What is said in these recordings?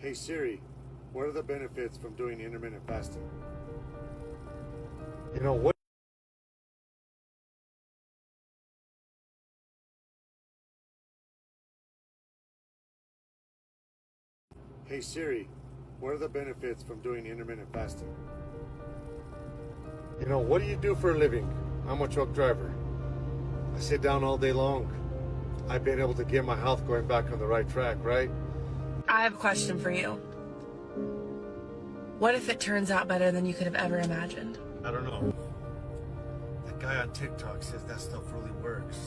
Hey Siri, what are the benefits from doing intermittent fasting? You know what? Hey Siri, what are the benefits from doing intermittent fasting? You know, what do you do for a living? I'm a truck driver. I sit down all day long. I've been able to get my health going back on the right track, right? I have a question for you. What if it turns out better than you could have ever imagined? I don't know. That guy on TikTok says that stuff really works.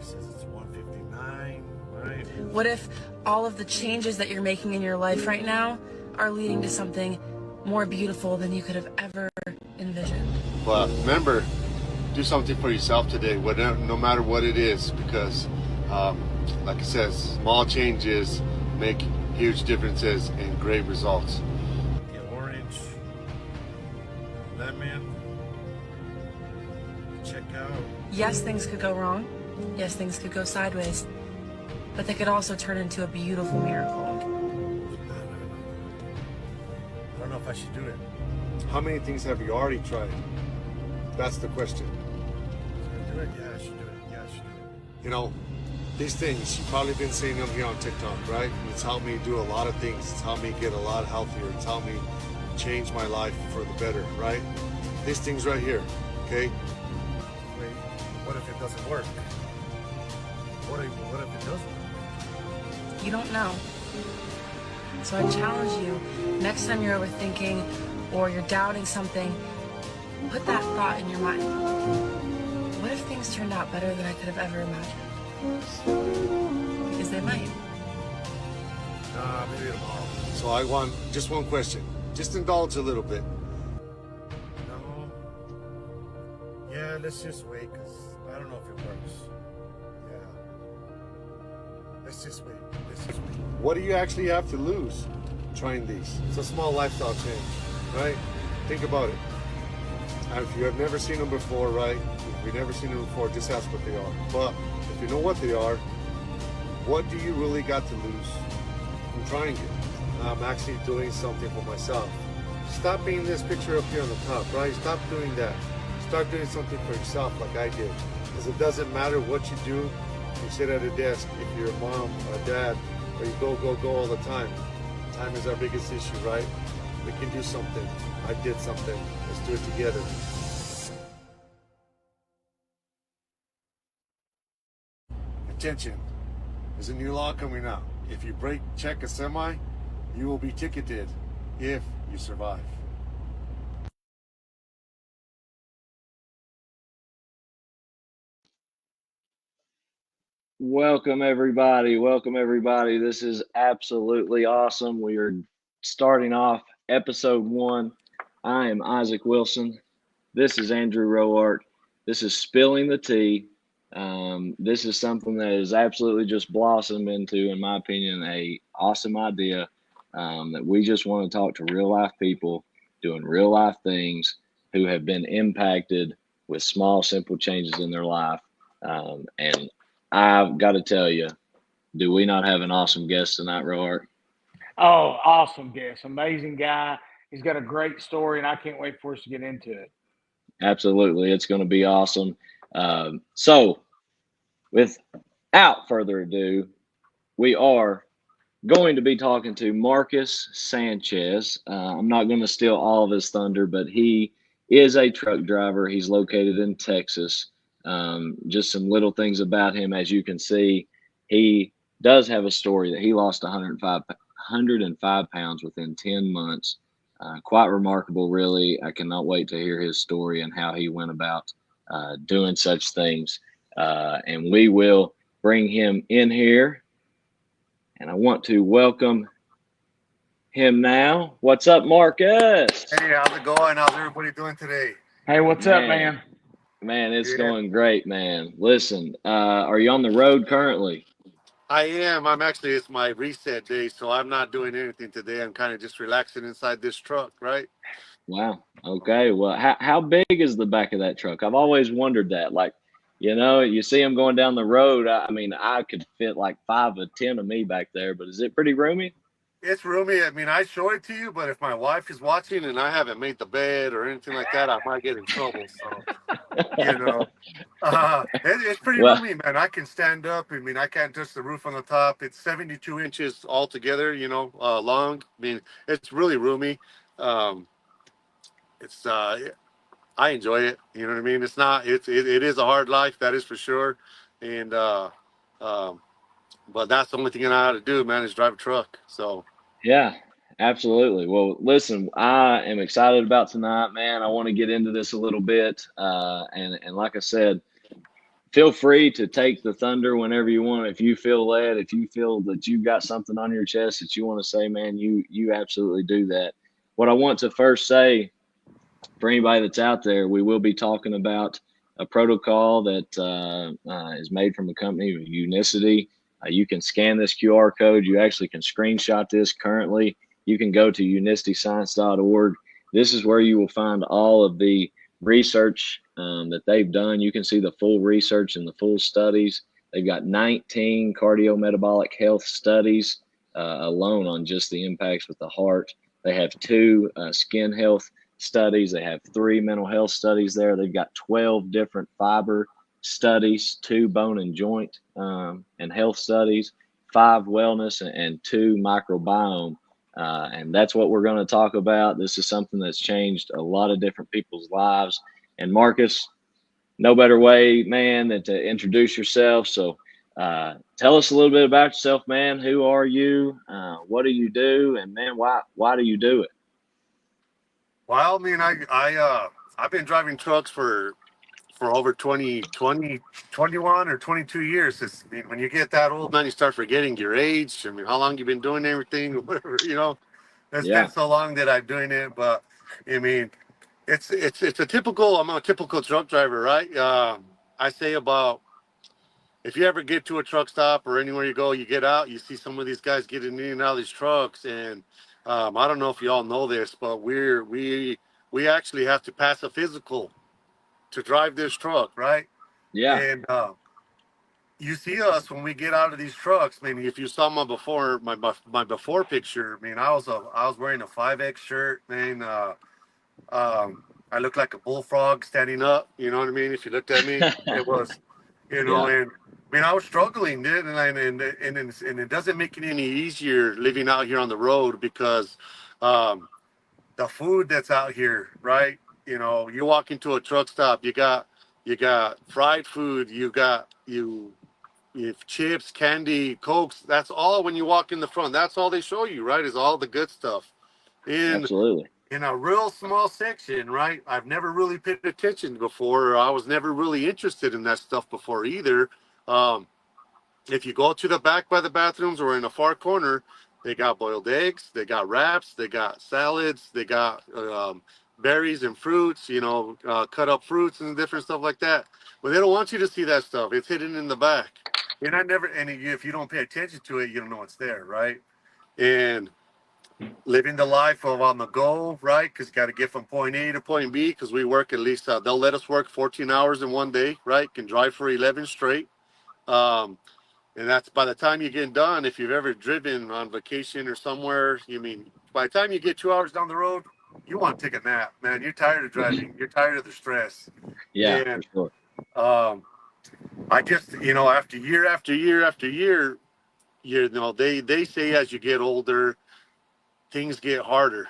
He says it's 159, right? What if all of the changes that you're making in your life right now are leading to something more beautiful than you could have ever envisioned? But remember, do something for yourself today, whatever, no matter what it is, because like it says, small changes make huge differences and great results. Get orange, lemon, check out. Yes, things could go wrong. Yes, things could go sideways. But they could also turn into a beautiful miracle. I don't know if I should do it. How many things have you already tried? That's the question. Should I do it? Yeah, I should do it. Yeah, I should do it. You know, these things, you've probably been seeing them here on TikTok, right? It's helped me do a lot of things. It's helped me get a lot healthier. It's helped me change my life for the better, right? These things right here, okay? Wait, what if it doesn't work? What if it doesn't work? You don't know. So I challenge you, next time you're overthinking or you're doubting something, put that thought in your mind. What if things turned out better than I could have ever imagined? Because they might. Maybe tomorrow. So I want just one question. Just indulge a little bit. No. Yeah, let's just wait, because I don't know if it works. Yeah. Let's just wait. What do you actually have to lose trying these? It's a small lifestyle change, right? Think about it. If you have never seen them before, right? If you've never seen them before, just ask what they are. But if you know what they are, what do you really got to lose from trying it? I'm actually doing something for myself. Stop being this picture up here on the top, right? Stop doing that. Start doing something for yourself like I did. Because it doesn't matter what you do. You sit at a desk, if you're a mom or a dad, or you go all the time. Time is our biggest issue, right? We can do something. I did something. Let's do it together. Attention. There's a new law coming out. If you check a semi, you will be ticketed if you survive. Welcome everybody. Welcome everybody. This is absolutely awesome. We are starting off episode 1. I am Isaac Wilson. This is Andrew Roark. This is Spilling the Tea. This is something that has absolutely just blossomed into, in my opinion, a awesome idea that we just want to talk to real life people doing real life things who have been impacted with small, simple changes in their life. And I've got to tell you, do we not have an awesome guest tonight, Roark? Oh, awesome guest. Amazing guy. He's got a great story, and I can't wait for us to get into it. Absolutely. It's going to be awesome. So, without further ado, we are going to be talking to Marcus Sanchez. I'm not going to steal all of his thunder, but he is a truck driver. He's located in Texas. Just some little things about him. As you can see, he does have a story that he lost 105 pounds within 10 months. Quite remarkable, really. I cannot wait to hear his story and how he went about doing such things. And we will bring him in here. And I want to welcome him now. What's up, Marcus? Hey, how's it going? How's everybody doing today? Hey, what's up, man? Man, it's going great, man. Listen, are you on the road currently? I am. It's my reset day, so I'm not doing anything today. I'm kind of just relaxing inside this truck, right? Wow. Okay. Well, how big is the back of that truck? I've always wondered that. Like, you see them going down the road. I mean, I could fit like 5 or 10 of me back there, but is it pretty roomy? It's roomy. I mean, I show it to you, but if my wife is watching and I haven't made the bed or anything like that, I might get in trouble. So, you know, it's pretty Well, roomy, man. I can stand up. I mean, I can't touch the roof on the top. It's 72 inches altogether, long. I mean, it's really roomy. Um, it's I enjoy it. You know what I mean? It's not. It is a hard life, that is for sure. And um, but that's the only thing I know how to do, man, is drive a truck. So yeah, absolutely. Well, listen, I am excited about tonight, man. I want to get into this a little bit, and like I said, feel free to take the thunder whenever you want. If you feel led, if you feel that you've got something on your chest that you want to say, man, you absolutely do that. What I want to first say for anybody that's out there, we will be talking about a protocol that is made from a company, Unicity. You can scan this QR code. You actually can screenshot this currently. You can go to unicityscience.org. This is where you will find all of the research that they've done. You can see the full research and the full studies. They've got 19 cardiometabolic health studies alone on just the impacts with the heart. They have 2 skin health studies. They have 3 mental health studies there. They've got 12 different fiber studies, 2 bone and joint and health studies, 5 wellness, and 2 microbiome. And that's what we're going to talk about. This is something that's changed a lot of different people's lives. And Marcus, no better way, man, than to introduce yourself. So tell us a little bit about yourself, man. Who are you? What do you do? And man, why do you do it? well, I mean, I've been driving trucks for over 21 or 22 years. I mean, when you get that old, man, you start forgetting your age. I mean, how long you've been doing everything, or whatever. It's been Yeah, so long that I'm doing it, but I mean, it's a typical. I'm a typical truck driver, right? I say about if you ever get to a truck stop or anywhere you go, you get out, you see some of these guys getting in and out of these trucks, and I don't know if you all know this, but we actually have to pass a physical to drive this truck, right? yeah, And you see us when we get out of these trucks. I mean, if you saw my before picture, I mean, I was wearing a 5X shirt, man. I looked like a bullfrog standing up. You know what I mean? If you looked at me, it was, yeah, and I mean, I was struggling, dude, and it doesn't make it any easier living out here on the road because um, the food that's out here, right? You walk into a truck stop, you got fried food, you have chips, candy, cokes. That's all when you walk in the front. That's all they show you, right? Is all the good stuff. In absolutely. in a real small section, right? I've never really paid attention before. Or I was never really interested in that stuff before either. Um, if you go to the back by the bathrooms or in a far corner, they got boiled eggs, they got wraps, they got salads, they got berries and fruits, cut up fruits and different stuff like that. But they don't want you to see that stuff. It's hidden in the back. And if you don't pay attention to it, you don't know it's there, right? And living the life of on the go, right? Because you got to get from point A to point B. Because we work at least, they'll let us work 14 hours in one day, right? Can drive for 11 straight. Um, and that's by the time you're getting done. If you've ever driven on vacation or somewhere, by the time you get 2 hours down the road, you want to take a nap, man. You're tired of driving. You're tired of the stress. Yeah, for And sure. um, I just, after year after year after year, they say as you get older, things get harder.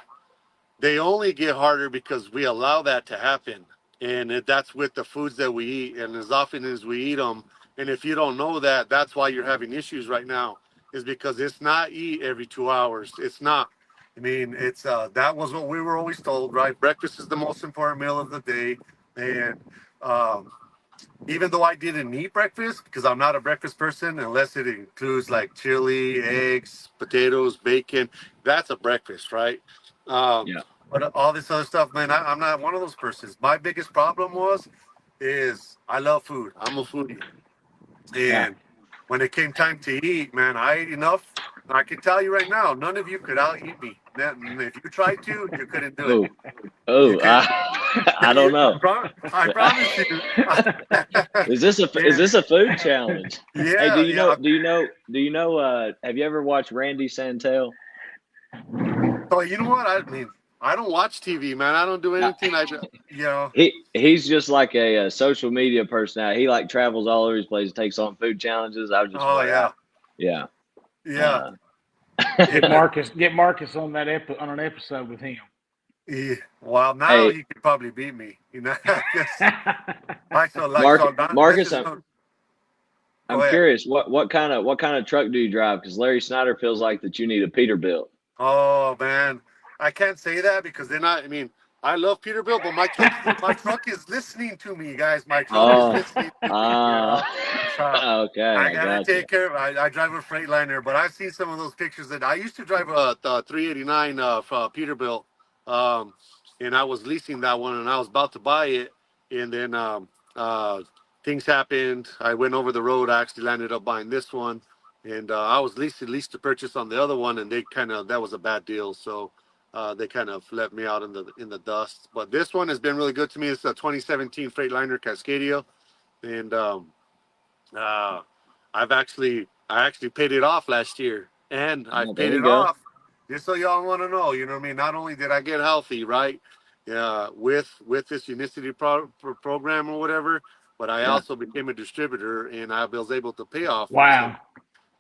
They only get harder because we allow that to happen. And that's with the foods that we eat. And as often as we eat them, and if you don't know that, that's why you're having issues right now, is because it's not eat every 2 hours. It's not. I mean, it's that was what we were always told, right? Breakfast is the most important meal of the day. And um, even though I didn't eat breakfast because I'm not a breakfast person unless it includes like chili, eggs, potatoes, bacon. That's a breakfast, right? Um, Yeah, but all this other stuff, man, I'm not one of those persons. My biggest problem is I love food. I'm a foodie, yeah. and when it came time to eat, man, I ate enough. I can tell you right now, none of you could out eat me. If you tried to, you couldn't do it. Oh, You oh, could. I don't know. I promise you. Is And this a food challenge? Hey, yeah, yeah. do you know have you ever watched Randy Santel? So you know what? I mean, I don't watch TV, man. I don't do Uh, anything. You know, he's just like a social media personality. He like travels all over his place, takes on food challenges. I was just oh more out. yeah, Yeah. yeah. Uh, Get And Marcus on that on an episode with him. yeah, well, now hey, he could probably beat me. You know, 'cause this Marcus, is I'm go ahead. curious. What kind of truck do you drive? Because Larry Snyder feels like that you need a Peterbilt. Oh man, I can't say that because they're not. I mean, I love Peterbilt, but my truck is listening to me, guys. My truck is Oh, listening to me. You ah, know, so okay, I I gotta got you. take care of. I drive a Freightliner, but I've seen some of those pictures that I used to drive the 389 Peterbilt, um, and I was leasing that one, and I was about to buy it, and then things happened. I went over the road. I actually landed up buying this one, and I was leased to purchase on the other one, and they kind of that was a bad deal, so they kind of left me out in the dust. But this one has been really good to me. It's a 2017 Freightliner Cascadia, and uh, I actually paid it off last year, and I Oh, there paid you it go. off just so y'all want to know. You know what I mean? Not only did I get healthy, right, with this Unicity program or whatever, but I Yeah. also became a distributor, and I was able to pay off some Wow.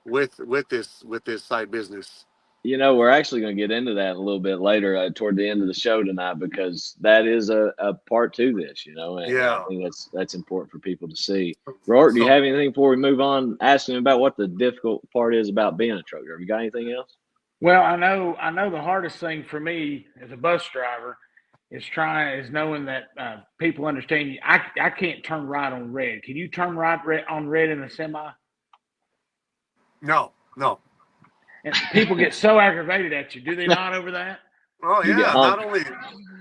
with this side business. We're actually going to get into that a little bit later toward the end of the show tonight because that is a part to this, and I Yeah. think that's important for people to see. Robert, do you So have anything before we move on? Asking about what the difficult part is about being a truck driver. You got anything else? Well, I know the hardest thing for me as a bus driver is knowing that people understand you. I can't turn right on red. Can you turn on red in a semi? no, no. And people get so aggravated at you, do they not, over that? Oh You get yeah. Not honked. only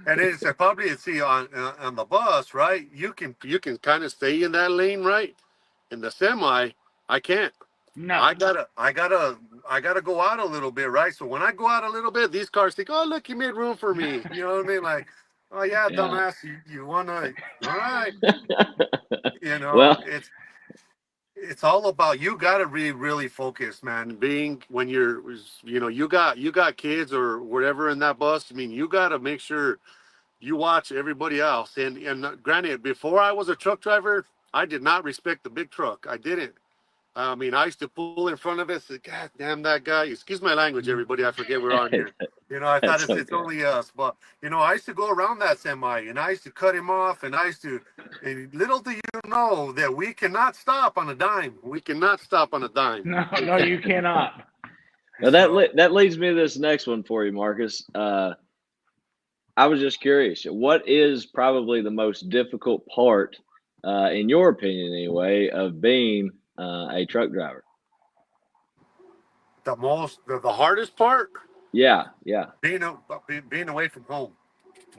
and it's probably see on the bus, right? You can kind of stay in that lane, right? In the semi, I can't. No, I gotta go out a little bit, right? So when I go out a little bit, these cars think, "Oh, look, you made room for me." You know what I mean? Like, "Oh yeah, Yeah. dumbass, you wanna? All right." You know, Well, it's all about you got to be really focused, man. Being when you're, you got kids or whatever in that bus. I mean, you got to make sure you watch everybody else. And granted, before I was a truck driver, I did not respect the big truck. I didn't. I mean, I used to pull in front of it. Say, God damn that guy! Excuse my language, everybody. I forget we're on here. I thought that's it's okay. only us, but I used to go around that semi, and I used to cut him off, and I used to. And little do you know that we cannot stop on a dime. We cannot stop on a dime. no, no, you cannot. Now So that leads me to this next one for you, Marcus. I was just curious, what is probably the most difficult part, in your opinion, anyway, of being a truck driver? the hardest part Yeah, yeah. being away from home.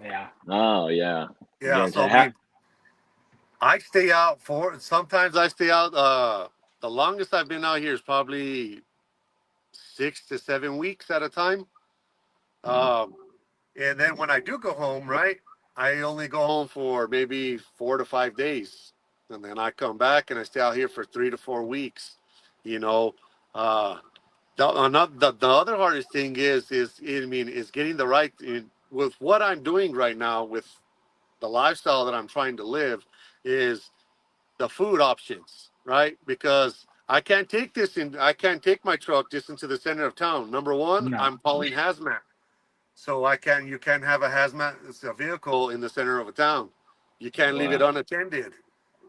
Yeah. Oh, yeah. Yeah. So Gotcha. I mean, I stay out for. Sometimes I stay out. The longest I've been out here is probably 6 to 7 weeks at a time. Wow. Um, and then when I do go home, right, I only go home for maybe 4 to 5 days, and then I come back and I stay out here for 3 to 4 weeks. You know, uh, the other hardest thing is getting the right with what I'm doing right now with the lifestyle that I'm trying to live is the food options, right? Because I can't take my truck just into the center of town. Number one, No. I'm calling hazmat. So you can't have a hazmat it's a vehicle in the center of a town. You can't leave it Wow. unattended.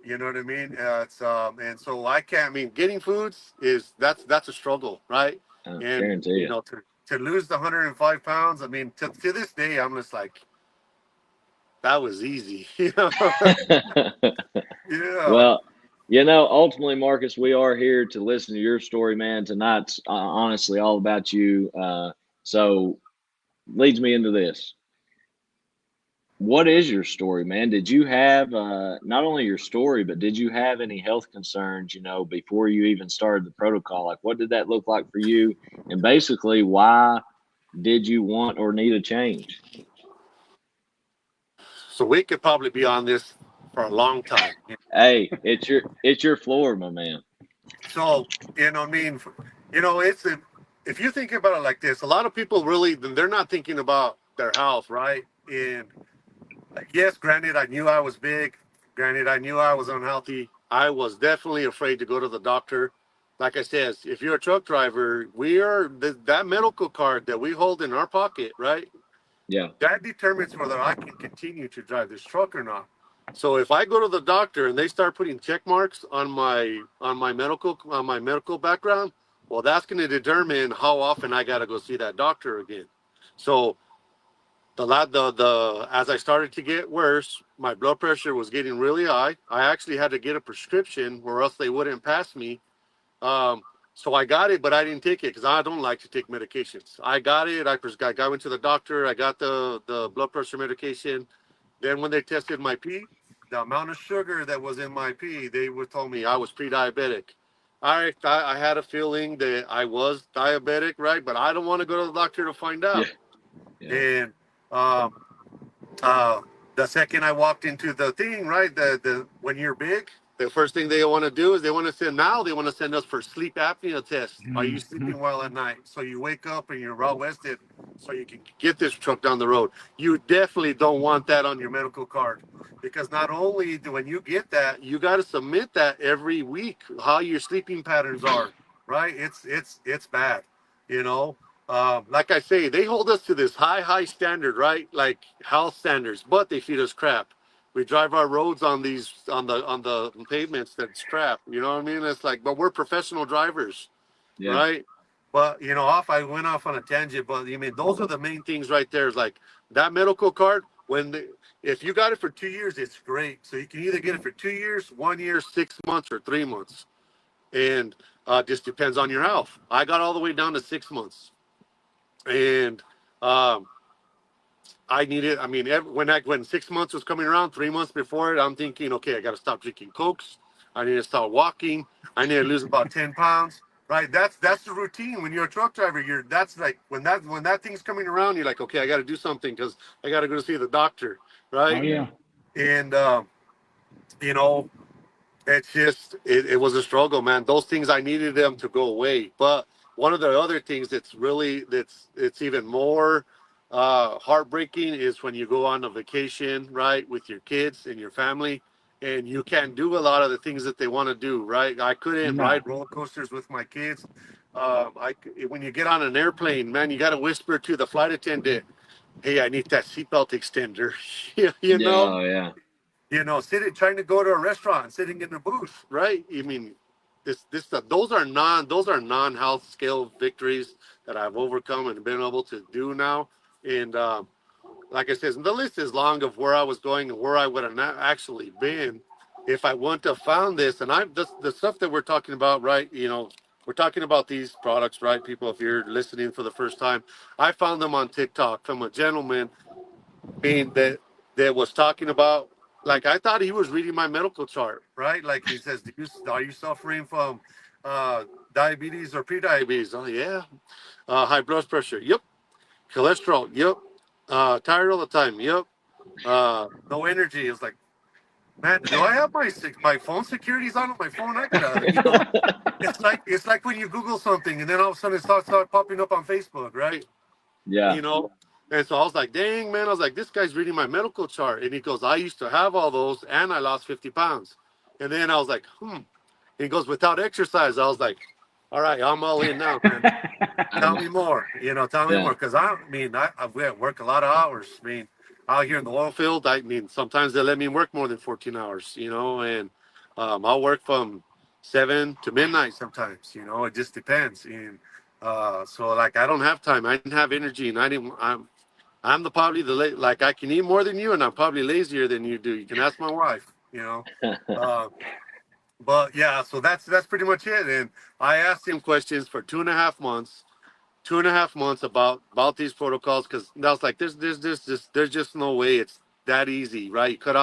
You know what I mean? It's and so I can't. I mean, getting foods is that's a struggle, right? I And guarantee you. to lose the 105 pounds. I mean, to this day, I'm just like that was easy. Yeah. Well, ultimately, Marcus, we are here to listen to your story, man. Tonight's honestly all about you. So leads me into this. What is your story, man? Did you have not only your story, but did you have any health concerns, before you even started the protocol? Like, what did that look like for you? And basically, why did you want or need a change? So we could probably be on this for a long time. Hey, it's your floor, my man. So I mean, it's if you think about it like this, a lot of people really, they're not thinking about their health, right? And yes, granted, I knew I was big. Granted, I knew I was unhealthy. I was definitely afraid to go to the doctor. Like I said, if you're a truck driver, that medical card that we hold in our pocket, right? Yeah. That determines whether I can continue to drive this truck or not. So if I go to the doctor and they start putting check marks on my medical background, well, that's going to determine how often I got to go see that doctor again. So as I started to get worse, my blood pressure was getting really high. I actually had to get a prescription, or else they wouldn't pass me. So I got it, but I didn't take it because I don't like to take medications. I got it. I went to the doctor. I got the blood pressure medication. Then when they tested my pee, the amount of sugar that was in my pee, they would told me I was pre-diabetic. I had a feeling that I was diabetic, right? But I don't want to go to the doctor to find Yeah. out. Yeah. And um, uh, the second I walked into the thing, right, the when you're big, the first thing they want to do is they want to send us for sleep apnea tests. Are you Mhm. sleeping well at night? So you wake up and you're well rested, so you can get this truck down the road. You definitely don't want that on your medical card, because not only do when you get that, you got to submit that every week how your sleeping patterns are. Right? It's bad, you know. Like I say, they hold us to this high standard, right? Like health standards, but they feed us crap. We drive our roads on the pavements that's crap. You know what I mean? It's like, but we're professional drivers, Yeah. right? But I went off on a tangent. But I mean, those are the main things right there. Is like that medical card. If you got it for 2 years, it's great. So you can either get it for 2 years, 1 year, 6 months, or 3 months, and just depends on your health. I got all the way down to 6 months, and um, I needed. I mean, when 6 months was coming around, 3 months before it, I'm thinking, okay, I got to stop drinking cokes. I need to start walking. I need to lose about 10 pounds. Right. That's the routine when you're a truck driver. That's like when that thing's coming around, you're like, okay, I got to do something because I got to go to see the doctor. Oh Right. Yeah. yeah. And you know, it was a struggle, man. Those things I needed them to go away. But one of the other things that's even more heartbreaking is when you go on a vacation, right, with your kids and your family, and you can't do a lot of the things that they want to do, right? I couldn't No. ride roller coasters with my kids. When you get on an airplane, man, you got to whisper to the flight attendant, "Hey, I need that seatbelt extender." you Yeah. know, Oh, yeah. sitting trying to go to a restaurant, sitting in the booth, right? I mean, those are non-health scale victories that I've overcome and been able to do now. And like I said, the list is long of where I was going and where I would have not actually been if I wouldn't have found this. And the stuff that we're talking about, right? We're talking about these products, right? People, if you're listening for the first time, I found them on TikTok from a gentleman being that was talking about, like, I thought he was reading my medical chart, right? Like he says, are you suffering from uh, diabetes or pre-diabetes? Oh yeah. High blood pressure. Yep. Cholesterol. Yep. Tired all the time. Yep. No energy. It's like, man, do I have my phone securities on my phone? I gotta, it's like when you Google something and then all of a sudden it start popping up on Facebook, right? Yeah. you know. And so I was like, dang, man. I was like, this guy's reading my medical chart. And he goes, I used to have all those and I lost 50 pounds. And then I was like, He goes, without exercise. I was like, all right, I'm all in now, man. Tell And me more, tell me yeah. more. Because I work a lot of hours. I mean, out here in the oil field, I mean, sometimes they let me work more than 14 hours, and I'll work from 7 to midnight sometimes, it just depends. And so, like, I don't have time. I didn't have energy, and I'm probably like, I can eat more than you, and I'm probably lazier than you do. You can ask my wife. Uh, but yeah, so that's pretty much it. And I asked him questions for 2.5 months about these protocols, because I was like, there's just no way it's that easy, right? You cut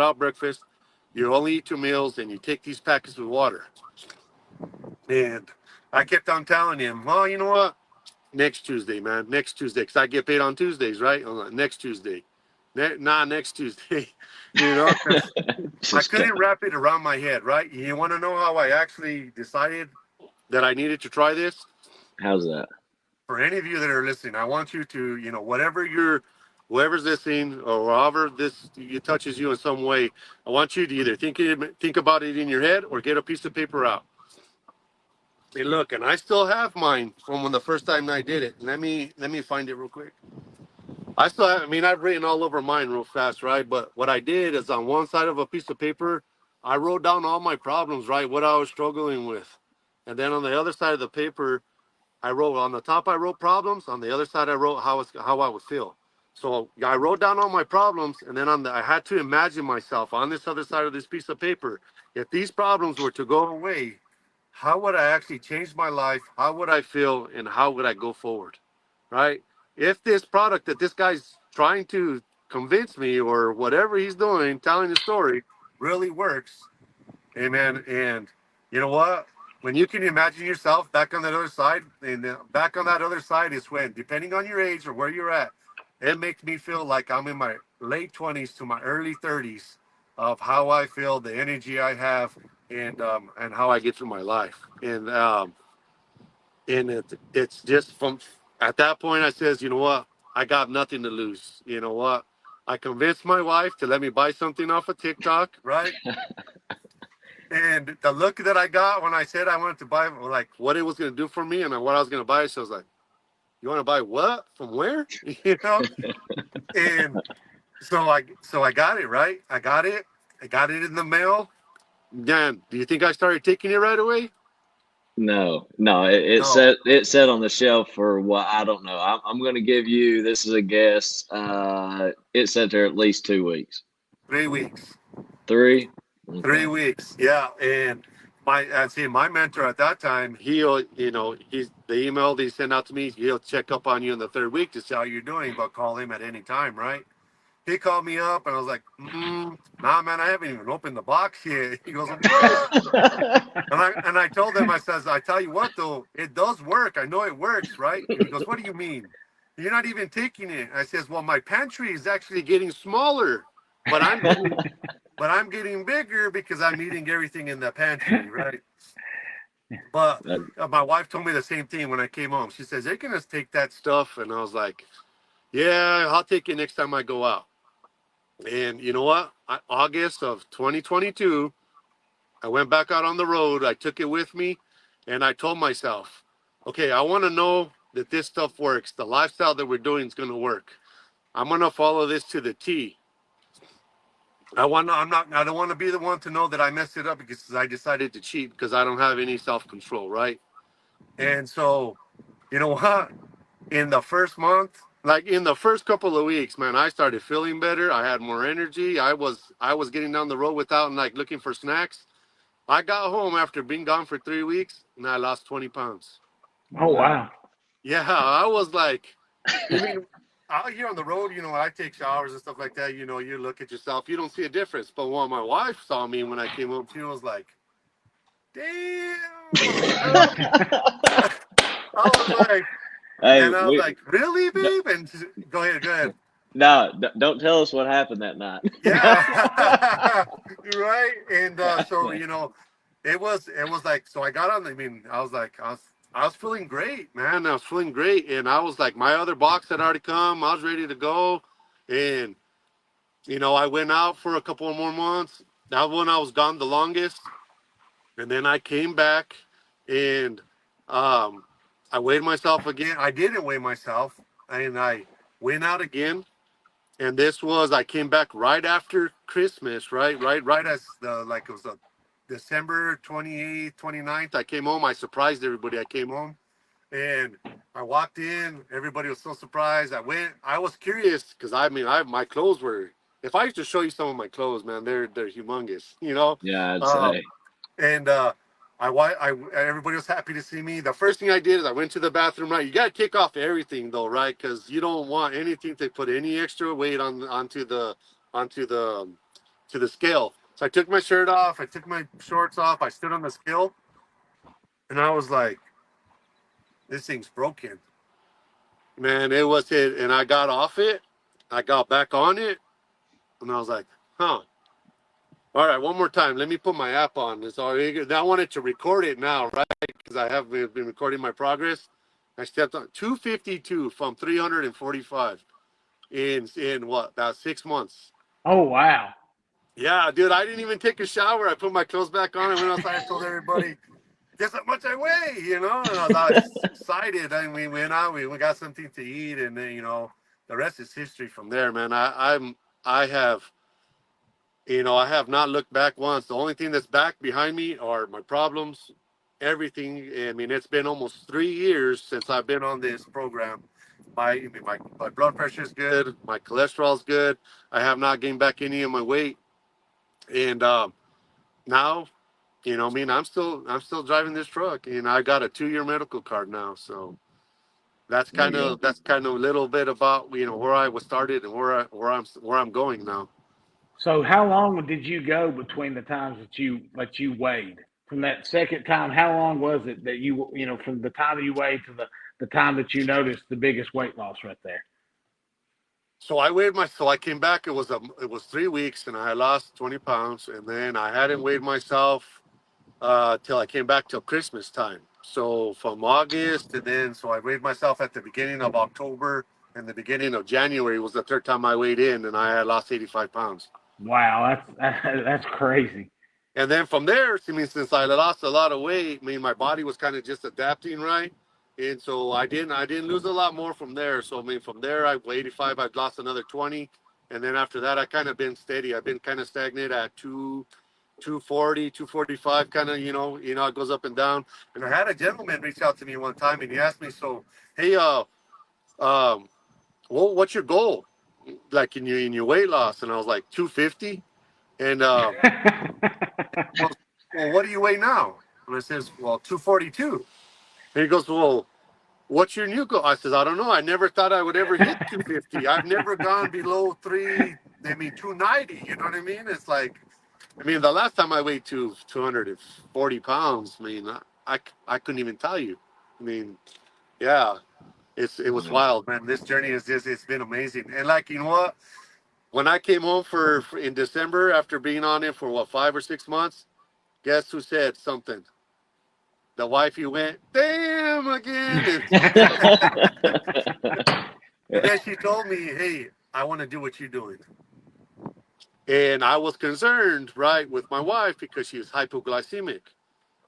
out breakfast, you only eat 2 meals, and you take these packets with water. And I kept on telling him, well, you know what? Next Tuesday, man. Next Tuesday, because I get paid on Tuesdays, right? I'm like, next Tuesday. Next Tuesday. 'Cause I Just couldn't wrap it around my head, right? You want to know how I actually decided that I needed to try this? How's that? For any of you that are listening, I want you to, whoever's listening or however this it touches you in some way, I want you to either think about it in your head or get a piece of paper out. And look, and I still have mine from when the first time I did it. Let me find it real quick. I still have, I mean, I've written all over mine real fast, right? But what I did is on one side of a piece of paper, I wrote down all my problems, right? What I was struggling with. And then on the other side of the paper, I wrote on the top, I wrote problems. On the other side, I wrote how I would feel. So I wrote down all my problems, and then I had to imagine myself on this other side of this piece of paper. If these problems were to go away, how would I actually change my life? How would I feel, and how would I go forward? Right? If this product that this guy's trying to convince me or whatever he's doing, telling the story, really works, amen. And you know what? When you can imagine yourself back on that other side, and back on that other side is when, depending on your age or where you're at, it makes me feel like I'm in my late 20s to my early 30s of how I feel, the energy I have, and how I get through my life. And it's just from at that point, I says, you know what? I got nothing to lose. You know what? I convinced my wife to let me buy something off of TikTok, right? And the look that I got when I said I wanted to buy, like what it was going to do for me and what I was going to buy, she was like, "You want to buy what? From where?" You know. And so I got it, right. I got it. I got it in the mail. Dan, do you think I started taking it right away? No, no, it No, said on the shelf for what I don't know. I'm going to give you this is a guess. It sat there at least 2 weeks. 3 weeks. Three. 3 Okay. weeks, yeah. And my mentor at that time, he'll, he's the email that he sent out to me. He'll check up on you in the third week to see how you're doing, but call him at any time, right? He called me up, and I was like, "Nah, man, I haven't even opened the box yet." He goes, "What?" And I told him, I says, "I tell you what, though, it does work. I know it works, right?" And he goes, "What do you mean? You're not even taking it?" I says, "Well, my pantry is actually getting smaller, but I'm getting bigger because I'm eating everything in the pantry, right?" But That- my wife told me the same thing when I came home. She says, "They're gonna take that stuff," and I was like, "Yeah, I'll take it next time I go out." And you know what? August of 2022, I went back out on the road. I took it with me, and I told myself, "Okay, I want to know that this stuff works. The lifestyle that we're doing is gonna work. I'm gonna follow this to the T." I don't want to be the one to know that I messed it up because I decided to cheat because I don't have any self-control, right? And so, you know what? In the first month, like in the first couple of weeks, man, I started feeling better. I had more energy. I was getting down the road without like looking for snacks. I got home after being gone for 3 weeks and I lost 20 pounds. Oh wow. wow. Yeah, I was like, you mean out here on the road, I take showers and stuff like that, you look at yourself, you don't see a difference. But when my wife saw me when I came home, she was like, "Damn," I was like, Hey, and I was like, "Really, babe?" And go ahead, go ahead. no, don't tell us what happened that night. Yeah, right. And so it was like, so I got on. I mean, I was feeling great, man. I was feeling great, and I was like, my other box had already come. I was ready to go, and I went out for a couple of more months. That one I was gone the longest, and then I came back, and um, I weighed myself again. I didn't weigh myself, and I went out again. And this was, I came back right after Christmas, right as it was December 28th, 29th. I came home. I surprised everybody. I came home and I walked in. Everybody was so surprised. I was curious because my clothes were, if I used to show you some of my clothes, man, they're humongous, Yeah, I'd Um, say. and everybody was happy to see me. The first thing I did is I went to the bathroom. Right, you got to kick off everything though, right? Because you don't want anything to put any extra weight onto the scale. So I took my shirt off. I took my shorts off. I stood on the scale, and I was like, "This thing's broken, man." It was it, and I got off it. I got back on it, and I was like, "Huh." All right, one more time. Let me put my app on. It's already. I wanted to record it now, right? Because I have been recording my progress. I stepped on 252 from 345 in what, about 6 months. Oh wow. Yeah, dude, I didn't even take a shower. I put my clothes back on. I went outside. I told everybody, guess how much I weigh, And I was all excited. And we went out. We got something to eat, and then the rest is history from there, man. I have I have not looked back once. The only thing that's back behind me are my problems, everything. I mean, it's been almost 3 years since I've been on this program. My blood pressure is good. My cholesterol's good. I have not gained back any of my weight, and now, I mean, I'm still driving this truck, and I got a 2-year medical card now. So There you go. that's kind of a little bit about where I was started and where I'm going now. So how long did you go between the times that you weighed? From that second time, how long was it that from the time you weighed to the time that you noticed the biggest weight loss right there? So I came back. It was 3 weeks, and I had lost 20 pounds, and then I hadn't weighed myself till I came back till Christmas time. So from August, and then so I weighed myself at the beginning of October, and the beginning of January was the third time I weighed in, and I had lost 85 pounds. Wow, that's crazy. And then from there, I mean, since I lost a lot of weight, I mean, my body was kind of just adapting, right? And so I didn't lose a lot more from there. So I mean, from there, I weighed 85. I've lost another 20, and then after that, I kind of been steady. I've been kind of stagnant at 240, 245, kind of, it goes up and down. And I had a gentleman reach out to me one time, and he asked me, so, hey, um, well, what's your goal, like in your weight loss? And I was like 250, and well, what do you weigh now? And I says, well, 242. And he goes, well, what's your new goal? I says, I don't know. I never thought I would ever hit 250. I've never gone below 290. You know what I mean? It's like, I mean, the last time I weighed 240 pounds, I mean, I couldn't even tell you. I mean, yeah, it was Yeah. wild, man. This journey it's been amazing. And like, you know what? When I came home for in December after being on it for what, 5 or 6 months, guess who said something? The wifey went, damn again. And then she told me, hey, I want to do what you're doing. And I was concerned, right, with my wife because she was hypoglycemic.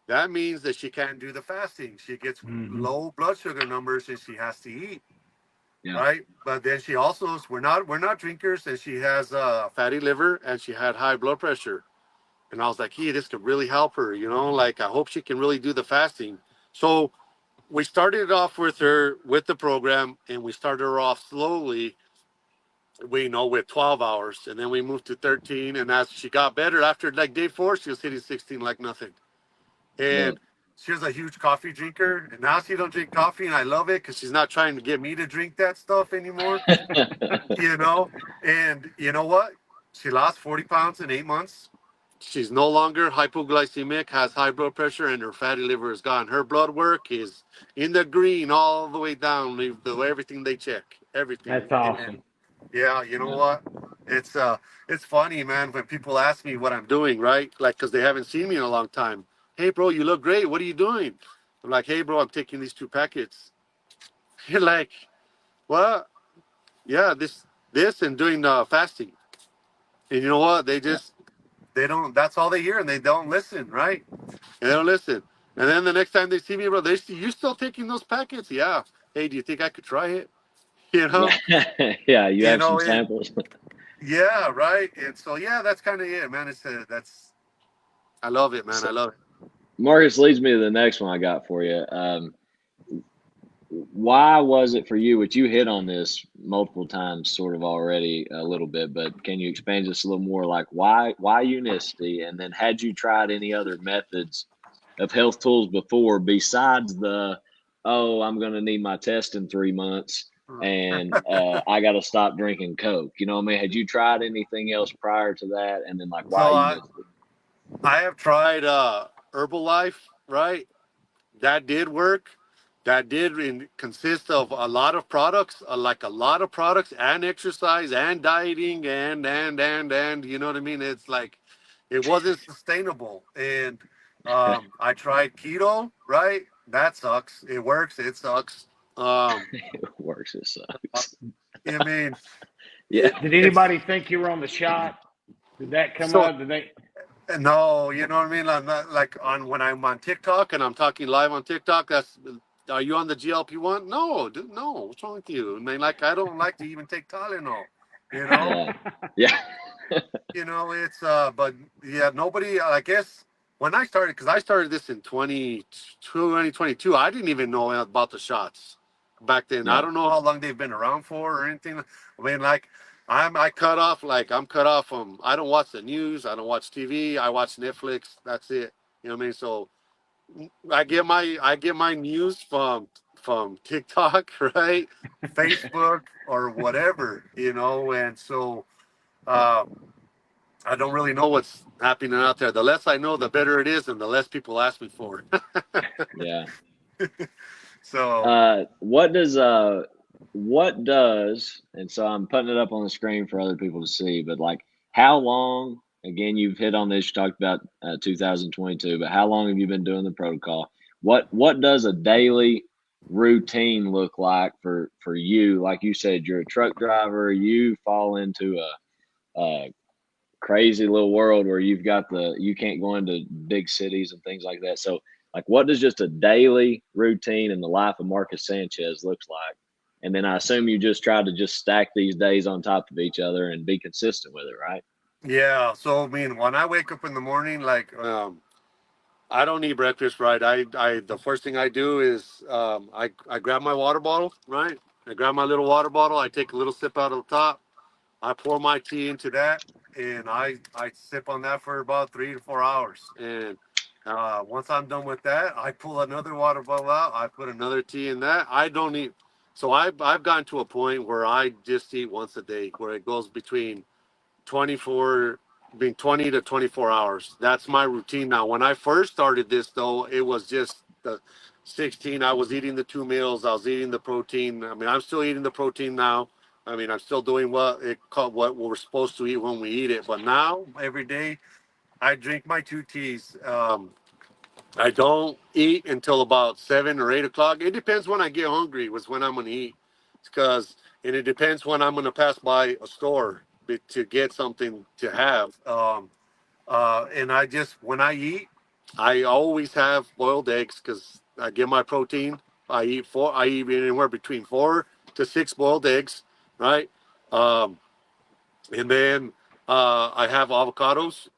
That means that she can't do the fasting. She gets Hmm. low blood sugar numbers and she has to eat, Yeah. right? But then she also, we're not drinkers, and she has fatty liver and she had high blood pressure. And I was like, hey, this could really help her, like I hope she can really do the fasting. So we started off with her with the program, and we started her off slowly, with 12 hours, and then we moved to 13. And as she got better, after like day 4, she was hitting 16 like nothing. Yeah. And she was a huge coffee drinker, and now she don't drink coffee, and I love it because she's not trying to get me to drink that stuff anymore. you know and you know what, she lost 40 pounds in 8 months. She's no longer hypoglycemic, has high blood pressure, and her fatty liver is gone. Her blood work is in the green all the way down. Everything they check, everything. That's And awesome. yeah, you know Yeah. what? It's funny, man, when people ask me what I'm doing, right? Like, because they haven't seen me in a long time. Hey, bro, you look great. What are you doing? I'm like, hey, bro, I'm taking these 2 packets. You're like, what? Yeah, this and doing fasting. And you know what? Yeah. They don't. That's all they hear, and they don't listen, right? And they don't listen. And then the next time they see me, bro, they see you still taking those packets. Yeah. Hey, do you think I could try it? You know. Yeah. Yeah. You You have some know. samples. Yeah. Right. And so yeah, that's kind of it, man. That's I love it, man. So, I love it. Marcus leads me to the next one I got for you. Why was it for you, which you hit on this multiple times sort of already a little bit, but can you expand just a little more, like why Unicity? And then had you tried any other methods of health tools before besides the, oh, I'm going to need my test in 3 months and I got to stop drinking Coke? You know what I mean? Had you tried anything else prior to that? And then like why So Unicity? I have tried Herbalife, right? That did work. That consist of a lot of products, like a lot of products, and exercise and dieting and you know what I mean. It's like it wasn't sustainable. And I tried keto, right? That sucks. It works. It sucks. It works. It sucks. I mean, Yeah. Did it's anybody think you were on the shot? Did that come so up? Did they? no, you know what I mean. I'm not like on when I'm on TikTok and I'm talking live on TikTok. That's are you on the GLP-1? No, dude, no. What's wrong with you? I mean, like I don't like to even take Tylenol. You know, Yeah. Yeah. it's but yeah, nobody. I guess when I started, because I started this in 2022, I didn't even know about the shots back then. I Yeah. don't know how long they've been around for or anything. I mean, like I'm cut off from. I don't watch the news. I don't watch TV. I watch Netflix. That's it. You know what I mean? So I get my news from TikTok, right? Facebook or whatever, and so. Uh, I don't really know what's happening out there. The less I know, the better it is, and the less people ask me for it. Yeah. So, What does, and so I'm putting it up on the screen for other people to see, but like how long, again, you've hit on this, you talked about 2022, but how long have you been doing the protocol? What does a daily routine look like for you? Like you said, you're a truck driver, you fall into a crazy little world where you can't go into big cities and things like that. So like what does just a daily routine in the life of Marcus Sanchez looks like? And then I assume you just try to just stack these days on top of each other and be consistent with it, right? yeah. So, I mean, when I wake up in the morning, like, I don't eat breakfast, right? The first thing I do is I grab my water bottle, right? I grab my little water bottle. I take a little sip out of the top. I pour my tea into that, and I sip on that for about 3 to 4 hours. And once I'm done with that, I pull another water bottle out. I put another tea in that. I don't eat. So I've gotten to a point where I just eat once a day, where it goes 24, between 20 to 24 hours. That's my routine now. When I first started this, though, it was just the 16. I was eating the 2 meals. I was eating the protein. I mean, I'm still eating the protein now. I mean, I'm still doing what we're supposed to eat when we eat it. But now, every day, I drink my 2 teas. I don't eat until about 7 or 8 o'clock. It depends when I get hungry. Was when I'm gonna eat, because and it depends when I'm gonna pass by a store to get something to have. And I just when I eat, I always have boiled eggs because I get my protein. I eat anywhere between 4 to 6 boiled eggs, right? Um, and then I have avocados.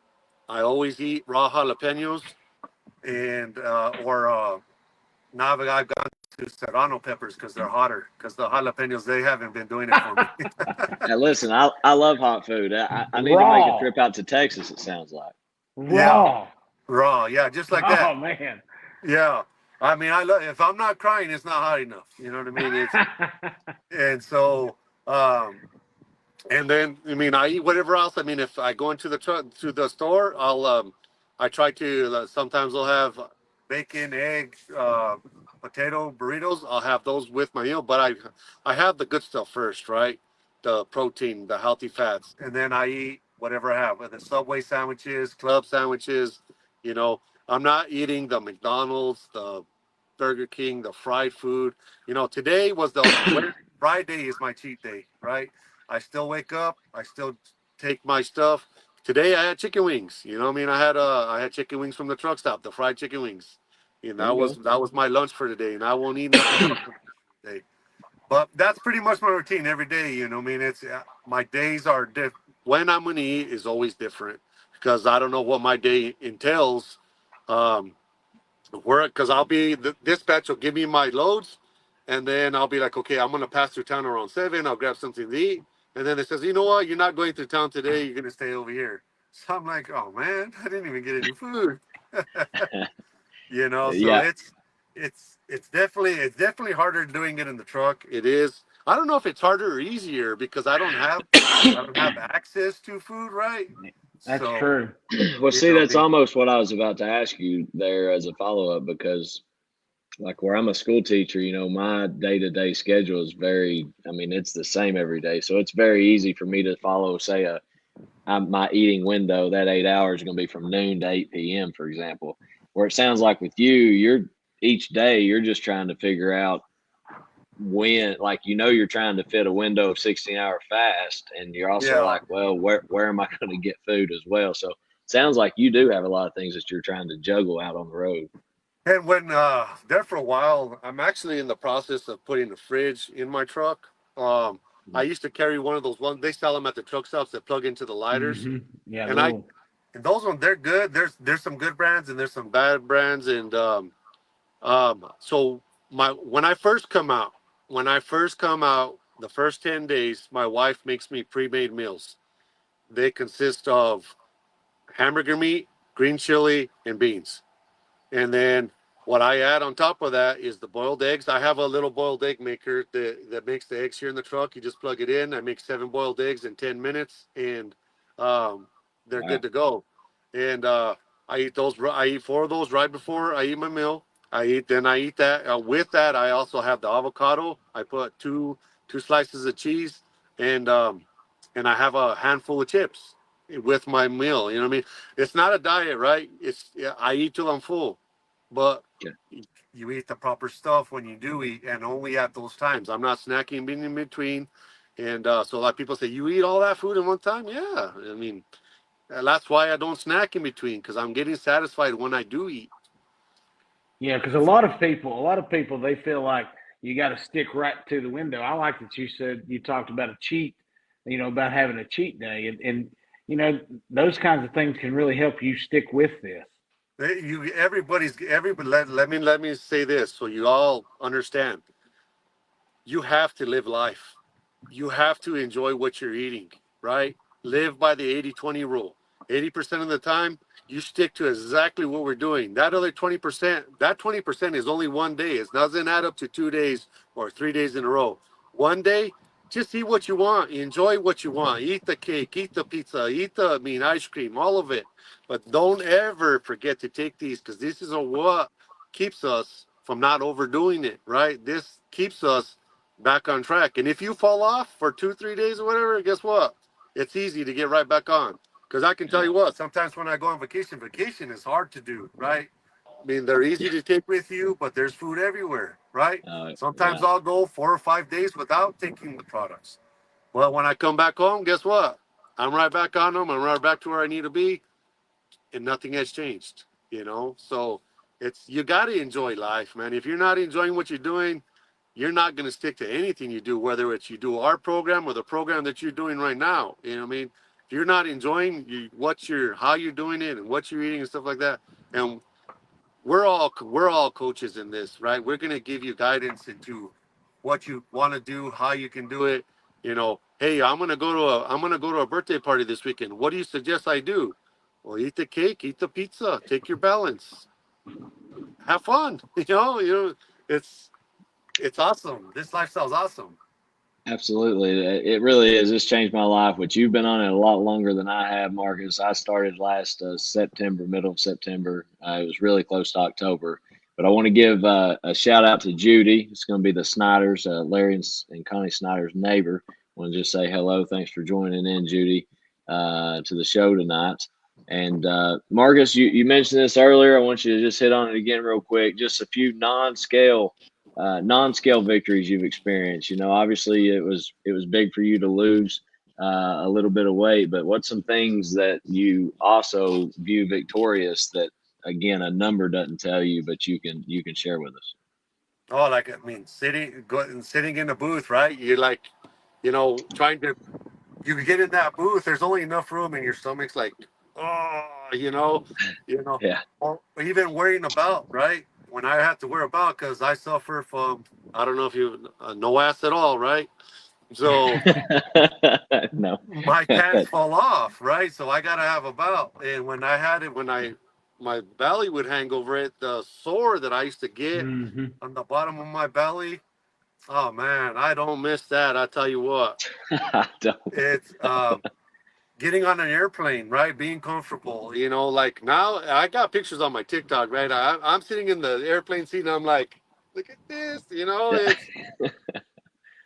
I always eat raw jalapenos and or now I've gone to serrano peppers because they're hotter. Because the jalapenos they haven't been doing it for me. Now listen, I love hot food. I need to make a Raw, trip out to Texas, it sounds like. Yeah, raw. raw. Yeah, just like that. Oh man. Yeah. I mean, I love. If I'm not crying, it's not hot enough. You know what I mean? It's and so um, and then I mean I eat whatever else. I mean, if I go into the to the store, I try to sometimes I'll have bacon, egg, potato burritos. I'll have those with my meal, but I have the good stuff first, right? The protein, the healthy fats, and then I eat whatever I have, whether Subway sandwiches, club sandwiches. You know, I'm not eating the McDonald's, the Burger King, the fried food. Today was Friday is my cheat day, right? I still wake up. I still take my stuff. Today I had chicken wings. You know what I mean? I had chicken wings from the truck stop, the fried chicken wings. And There that you was go. that was my lunch for today. And I won't eat nothing else for today. But that's pretty much my routine every day. You know what I mean? It's my days are different. When I'm gonna eat is always different because I don't know what my day entails. Um, Work because the dispatch will give me my loads, and then I'll be like, okay, I'm gonna pass through town around 7. I'll grab something to eat, and then it says, you know what, you're not going through town today. You're gonna stay over here. So I'm like, oh man, I didn't even get any food. So Yeah. it's definitely harder doing it in the truck. It is. I don't know if it's harder or easier because I don't have access to food, right? That's So true. Well, you see, know, that's almost what I was about to ask you there as a follow up because like where I'm a school teacher, my day to day schedule is I mean, it's the same every day. So it's very easy for me to follow, say, my eating window, that 8 hours is going to be from noon to 8 p.m., for example. Where it sounds like with you, each day, you're just trying to figure out when, like, you're trying to fit a window of 16-hour fast, and you're also Yeah. like, well, where am I going to get food as well? So it sounds like you do have a lot of things that you're trying to juggle out on the road. And when there for a while, I'm actually in the process of putting a fridge in my truck. I used to carry one of those ones they sell them at the truck stops that plug into the lighters, Mm-hmm. Yeah, and little. and those ones they're good. There's some good brands and there's some bad brands, and so my when I first come out, the first 10 days, my wife makes me pre-made meals. They consist of hamburger meat, green chili, and beans. And then what I add on top of that is the boiled eggs. I have a little boiled egg maker that makes the eggs here in the truck. You just plug it in. I make 7 boiled eggs in 10 minutes, and um, they're good Wow. to go. And I eat those. I eat 4 of those right before I eat my meal. I eat that. With that, I also have the avocado. I put two slices of cheese, and and I have a handful of chips with my meal. You know what I mean? It's not a diet, right? It's yeah, I eat till I'm full, but Yeah. you eat the proper stuff when you do eat, and only at those times. I'm not snacking in between, and so a lot of people say you eat all that food in one time. Yeah, I mean that's why I don't snack in between because I'm getting satisfied when I do eat. Yeah, because a lot of people, they feel like you got to stick right to the window. I like that you said you talked about a cheat, about having a cheat day, and those kinds of things can really help you stick with this. Everybody. Let me say this so you all understand. You have to live life. You have to enjoy what you're eating, right? Live by the 80-20 rule. 80% of the time, you stick to exactly what we're doing. That other 20%, that 20% is only one day. It doesn't add up to 2 days or 3 days in a row. One day, just eat what you want. Enjoy what you want. Eat the cake, eat the pizza, ice cream, all of it. But don't ever forget to take these because this is what keeps us from not overdoing it, right? This keeps us back on track. And if you fall off for 2, 3 days or whatever, guess what? It's easy to get right back on. Because I can tell Yeah. you what, sometimes when I go on vacation, vacation is hard to do, right? I mean, they're easy to take with you, but there's food everywhere, right? Yeah. Sometimes I'll go 4 or 5 days without taking the products. Well, when I come back home, guess what? I'm right back on them. I'm right back to where I need to be, and nothing has changed. So it's you got to enjoy life, man. If you're not enjoying what you're doing, you're not going to stick to anything you do, whether it's you do our program or the program that you're doing right now. You know what I mean? If you're not enjoying how you're doing it and what you're eating and stuff like that, and we're all coaches in this, right? We're going to give you guidance into what you want to do, how you can do it. Hey, I'm gonna go to a birthday party this weekend. What do you suggest I do? Well, eat the cake, eat the pizza, take your balance, have fun. It's it's awesome. This lifestyle's awesome. Absolutely. It really is. It's changed my life, which you've been on it a lot longer than I have, Marcus. I started last September, middle of September. It was really close to October. But I want to give a shout out to Judy. It's going to be the Snyders, Larry and Connie Snyder's neighbor. I want to just say hello. Thanks for joining in, Judy, to the show tonight. And Marcus, you mentioned this earlier. I want you to just hit on it again real quick. Just a few non-scale victories you've experienced. Obviously it was big for you to lose a little bit of weight, but what's some things that you also view victorious that again a number doesn't tell you, but you can share with us? Oh, like I mean, sitting in the booth, right? You're like, trying to. You get in that booth. There's only enough room, and your stomach's like, oh, Yeah. or even wearing a belt, right? When I had to wear a belt because I suffer from, I don't know if you no ass at all, right? So No. my pants fall off, right? So I gotta have a belt. And when I had it, my belly would hang over it, the sore that I used to get Mm-hmm. on the bottom of my belly. Oh man, I don't miss that. I tell you what, I don't. it's getting on an airplane, right? Being comfortable. Like now I got pictures on my TikTok, right? I'm sitting in the airplane seat and I'm like, look at this. It's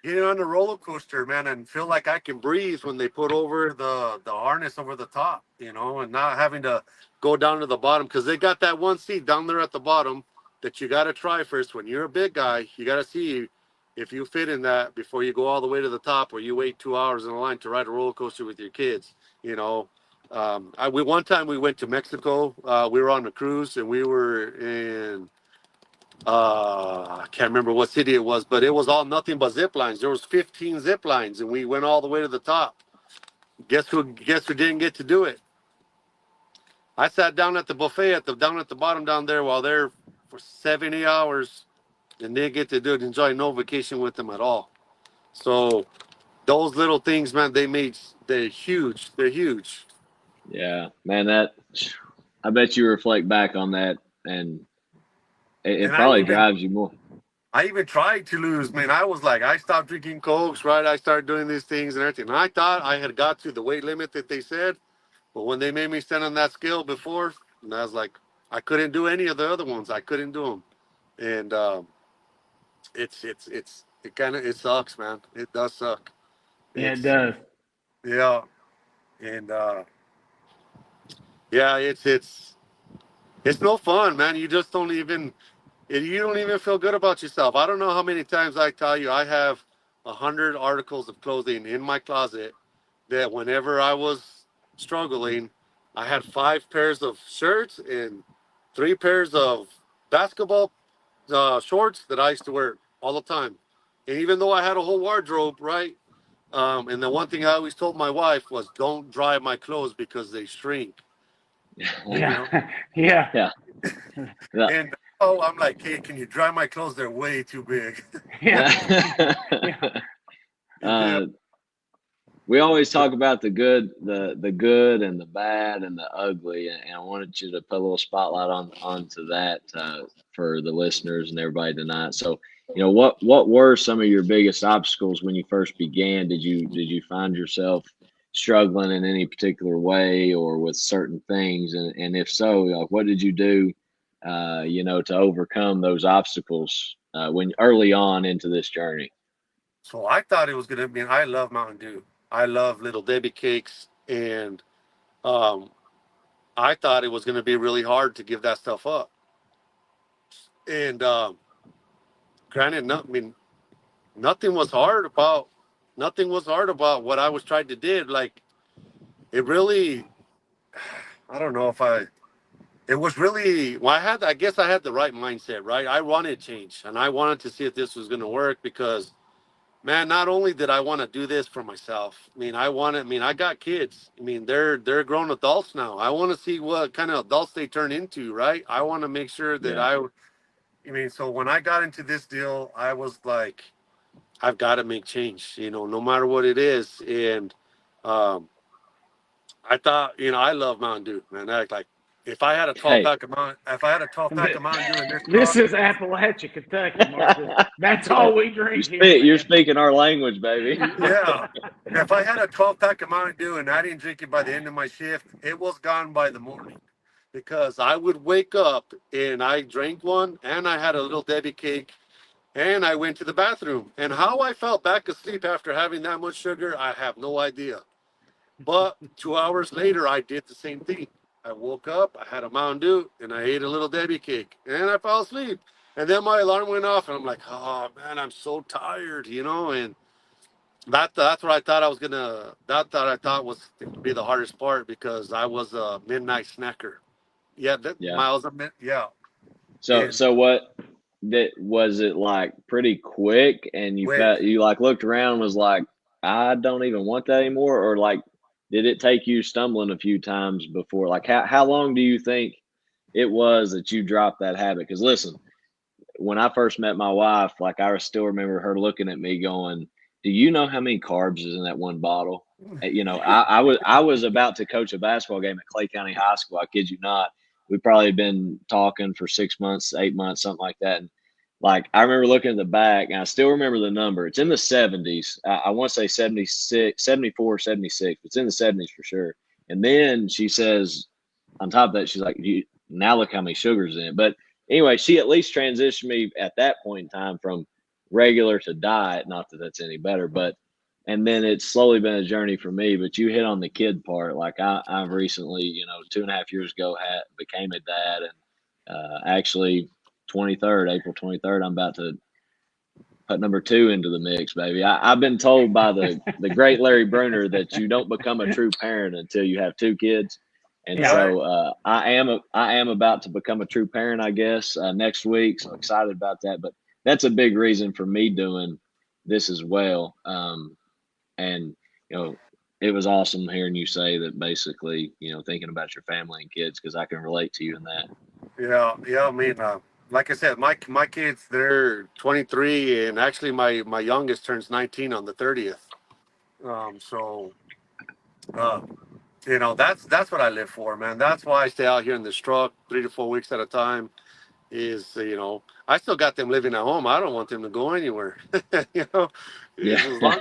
getting on the roller coaster, man, and feel like I can breathe when they put over the harness over the top, and not having to go down to the bottom because they got that one seat down there at the bottom that you got to try first. When you're a big guy, you got to see if you fit in that before you go all the way to the top, or you wait 2 hours in a line to ride a roller coaster with your kids, you know. One time we went to Mexico. We were on a cruise, and we were in I can't remember what city it was, but it was all nothing but zip lines. There was 15 zip lines, and we went all the way to the top. Guess who didn't get to do it? I sat down at the buffet down at the bottom down there while they're for 70 hours, and didn't get to do it. Enjoy no vacation with them at all. So those little things, man, they're huge. They're huge. Yeah, man, that I bet you reflect back on that, and it And I probably even drives you more. I even tried to lose, man. I was like, I stopped drinking cokes, right? I started doing these things and everything. And I thought I had got to the weight limit that they said, but when they made me stand on that scale before, and I was like, I couldn't do any of the other ones. I couldn't do them, and it sucks, man. It does suck. Yeah, it It's does. yeah, and yeah, it's no fun, man. You don't even feel good about yourself. I don't know how many times I tell you I have 100 articles of clothing in my closet that whenever I was struggling, I had 5 pairs of shirts and 3 pairs of basketball shorts that I used to wear all the time. And even though I had a whole wardrobe, right? And the one thing I always told my wife was, don't dry my clothes because they shrink. You Yeah, know. yeah, Yeah, yeah. And oh, I'm like, hey, can you dry my clothes? They're way too big. yeah, yeah. Yeah. uh, we always talk about the good and the bad and the ugly, and I wanted you to put a little spotlight onto that for the listeners and everybody tonight. So, what were some of your biggest obstacles when you first began? Did you find yourself struggling in any particular way or with certain things, and if so, like, what did you do, to overcome those obstacles when early on into this journey? So I thought it was gonna be. I love Mountain Dew. I love Little Debbie cakes, and um, I thought it was gonna be really hard to give that stuff up. And granted, I mean, nothing was hard about nothing was hard about what I was trying to do. Like it really, I don't know if I. It was really. Well, I guess I had the right mindset, right? I wanted change, and I wanted to see if this was gonna work because man, not only did I want to do this for myself, I got kids. I mean, they're grown adults now. I want to see what kind of adults they turn into, right? I want to make sure that Yeah. so when I got into this deal, I was like, I've got to make change, no matter what it is. And um, I thought, I love Mountain Dew, man. Like, Hey. If I had a 12 pack of Mountain Dew in this This car, is Appalachia, Kentucky, Marcus. That's all we drink here, You're man. speaking our language, baby. yeah. If I had a 12 pack of Mountain Dew and I didn't drink it by the end of my shift, it was gone by the morning. Because I would wake up and I drank one and I had a little Debbie cake and I went to the bathroom. And how I felt back asleep after having that much sugar, I have no idea. But 2 hours later, I did the same thing. I woke up, I had a Mountain Dew, and I ate a little Debbie cake, and I fell asleep. And then my alarm went off, and I'm like, oh man, I'm so tired, and that's what I thought I was gonna. That I thought was to be the hardest part because I was a midnight snacker. Yeah, that Yeah. Miles a minute. Yeah, So and so what that was it like pretty quick and quick. you like looked around and was like, I don't even want that anymore, or like did it take you stumbling a few times before? Like how long do you think it was that you dropped that habit? Because listen, when I first met my wife, like I still remember her looking at me going, "Do you know how many carbs is in that one bottle?" I was about to coach a basketball game at Clay County High School. I kid you not. We probably been talking for 6 months, 8 months, something like that. And like I remember looking at the back, and I still remember the number. It's in the 70s. I want to say 76, 74, 76. It's in the 70s for sure. And then she says, on top of that, she's like, now look how many sugars in it. But anyway, she at least transitioned me at that point in time from regular to diet. Not that that's any better, but and then it's slowly been a journey for me. But you hit on the kid part. Like I've recently, 2.5 years ago, became a dad, and actually, April 23rd, I'm about to put number two into the mix, baby. I've been told by the great Larry Bruner that you don't become a true parent until you have two kids, and Yeah. so I am about to become a true parent, I guess, next week. So excited about that. But that's a big reason for me doing this as well. And it was awesome hearing you say that. Basically, thinking about your family and kids, because I can relate to you in that. Yeah. I mean, like I said, my kids, they're 23, and actually my youngest turns 19 on the 30th. So uh, that's what I live for, man. That's why I stay out here in this truck 3 to 4 weeks at a time. Is I still got them living at home. I don't want them to go anywhere. you know, Yeah.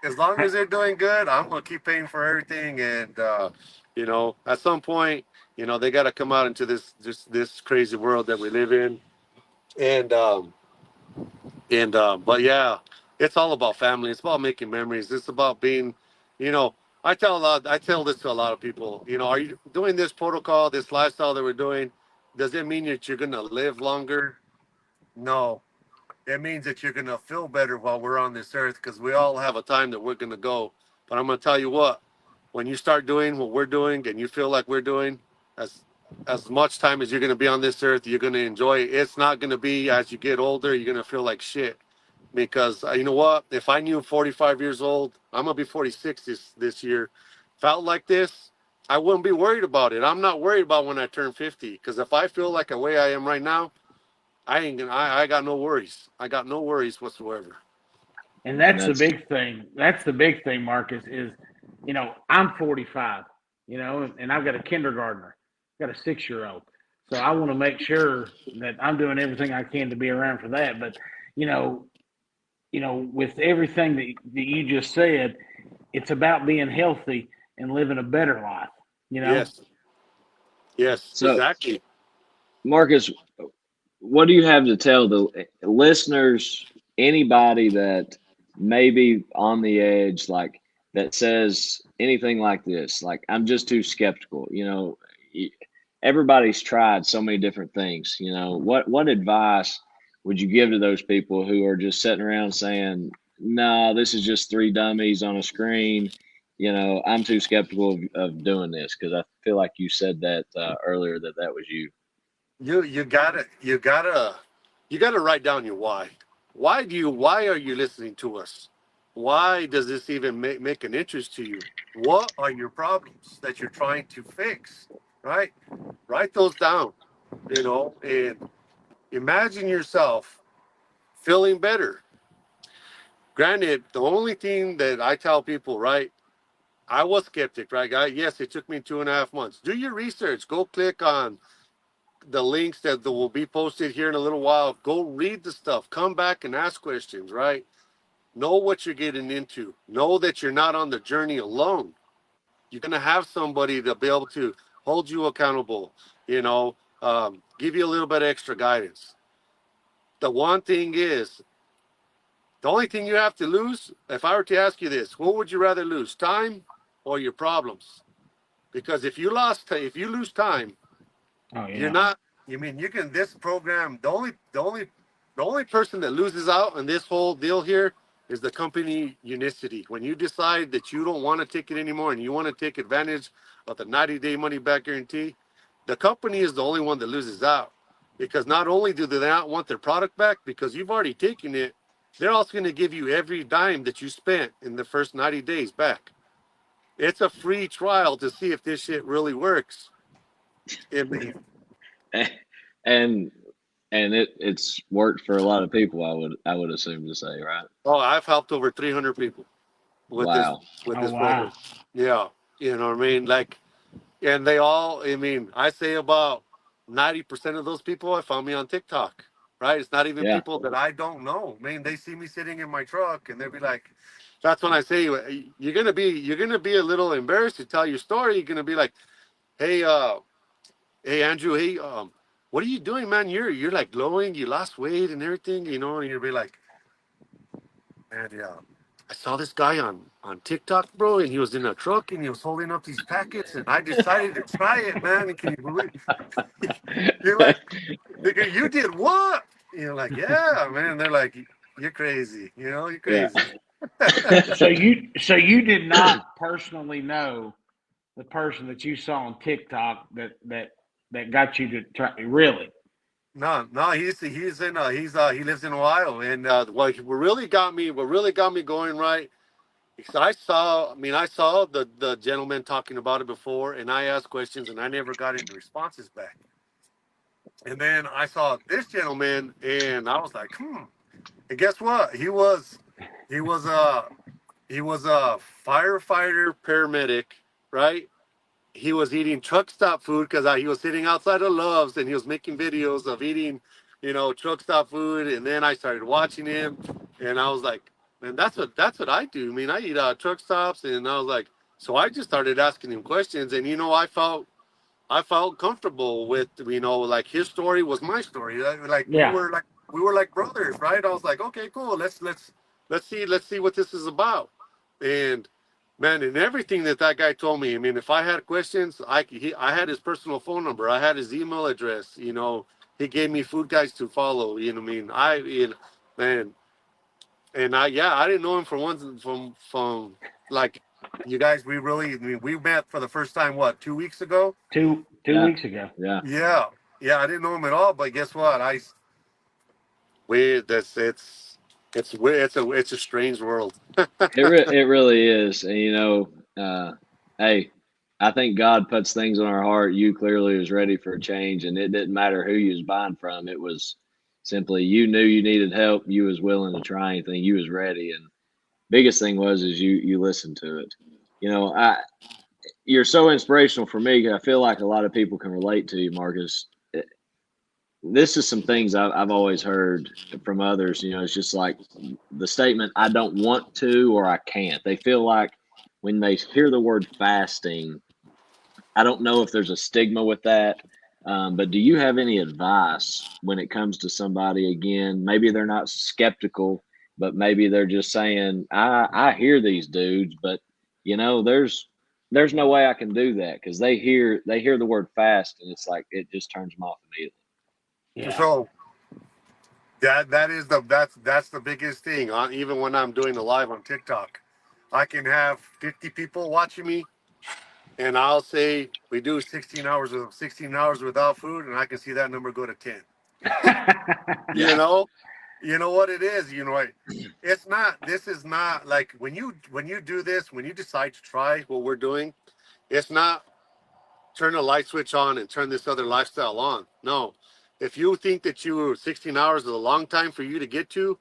as long as they're doing good, I'm gonna keep paying for everything. And at some point, they got to come out into this crazy world that we live in. And but yeah, it's all about family. It's about making memories. It's about being, you know. I tell this to a lot of people. Are you doing this protocol, this lifestyle that we're doing? Does it mean that you're gonna live longer? No, it means that you're going to feel better while we're on this earth, because we all have a time that we're going to go. But I'm going to tell you what, when you start doing what we're doing and you feel like we're doing, as as much time as you're going to be on this earth, you're going to enjoy it. It's not going to be as you get older, you're going to feel like shit. Because you know what? If I knew 45 years old, I'm going to be 46 this year, felt like this, I wouldn't be worried about it. I'm not worried about when I turn 50. Because if I feel like the way I am right now, I ain't gonna. I got no worries. I got no worries whatsoever. And And that's the that's big thing. That's the big thing, Marcus, is, I'm 45, and I've got a kindergartner, I've got a 6 year old. So I want to make sure that I'm doing everything I can to be around for that. But, you know, with everything that you just said, it's about being healthy and living a better life, you know? Yes. Yes. so, Exactly. Marcus. What do you have to tell the listeners, anybody that may be on the edge, like that says anything like this, like I'm just too skeptical? Everybody's tried so many different things. What advice would you give to those people who are just sitting around saying, "No, this is just three dummies on a screen." I'm too skeptical of doing this, because I feel like you said that earlier, that was you. You gotta write down your why. Why are you listening to us? Why does this even make an interest to you? What are your problems that you're trying to fix? Right? Write those down. And imagine yourself feeling better. Granted, the only thing that I tell people, right? I was skeptic, right, guy? Yes, it took me 2.5 months. Do your research. Go click on the links that will be posted here in a little while. Go read the stuff. Come back and ask questions, right? Know what you're getting into. Know that you're not on the journey alone. You're going to have somebody to be able to hold you accountable, give you a little bit of extra guidance. The one thing is, the only thing you have to lose, if I were to ask you this, what would you rather lose, time or your problems? Because if you lose time, Oh, you're yeah. not. You mean you can this program? The only person that loses out on this whole deal here is the company Unicity. When you decide that you don't want to take it anymore and you want to take advantage of the 90-day money back guarantee, the company is the only one that loses out, because not only do they not want their product back because you've already taken it, they're also going to give you every dime that you spent in the first 90 days back. It's a free trial to see if this shit really works. and it's worked for a lot of people. I would assume to say, right? Oh, I've helped over 300 people with this Wow. with Oh, this program. wow. Yeah, you know what I mean. Like, and they all. I mean, I say about 90% of those people I found me on TikTok. Right? It's not even Yeah. people that I don't know. I mean, they see me sitting in my truck and they'll be like, "That's when I say you're gonna be a little embarrassed to tell your story. You're gonna be like, hey, hey Andrew, hey, what are you doing, man? You're like glowing. You lost weight and everything, and you'll be like." And yeah, I saw this guy on TikTok, bro, and he was in a truck and he was holding up these packets, and I decided to try it, man. And can you believe? You're like, you did what? You're like, yeah, man. They're like, you're crazy. You know, you're Yeah. crazy. So you did not personally know the person that you saw on TikTok that got you to try really. No, no, he lives in Ohio, and what really got me going right. Because I saw the gentleman talking about it before, and I asked questions, and I never got any responses back. And then I saw this gentleman, and I was like, And guess what? He was a, he was a firefighter paramedic, right? He was eating truck stop food because he was sitting outside of Love's and he was making videos of eating, truck stop food. And then I started watching him, and I was like, man, that's what I do. I mean, I eat truck stops, and I was like, so I just started asking him questions, and I felt comfortable with, like his story was my story. Like Yeah, we were like brothers, right? I was like, okay, cool. Let's see what this is about. And man, and everything that guy told me. I mean, if I had questions, I had his personal phone number. I had his email address. He gave me food guides to follow. What I mean, man, and I didn't know him from like you guys. We met for the first time, what, 2 weeks ago? two Yeah. weeks ago. Yeah. Yeah, yeah, I didn't know him at all. But guess what? It's weird. It's a strange world. It really is. And hey, I think God puts things on our heart. You clearly was ready for a change, and it didn't matter who you was buying from. It was simply you knew you needed help. You was willing to try anything. You was ready, and biggest thing was is you listened to it. You're so inspirational for me. I feel like a lot of people can relate to you, Marcus. This is some things I've always heard from others. It's just like the statement, I don't want to or I can't. They feel like when they hear the word fasting, I don't know if there's a stigma with that. But do you have any advice when it comes to somebody, again, maybe they're not skeptical, but maybe they're just saying, I hear these dudes, but there's no way I can do that because they hear the word fast and it's like it just turns them off immediately. Yeah. So that's the biggest thing. Even when I'm doing a live on TikTok, I can have 50 people watching me, and I'll say we do 16 hours without food, and I can see that number go to 10. You Yeah. know, you know what it is. It's not. This is not like when you do this. When you decide to try what we're doing, it's not turn a light switch on and turn this other lifestyle on. No, if you think that 16 hours is a long time for you to get to,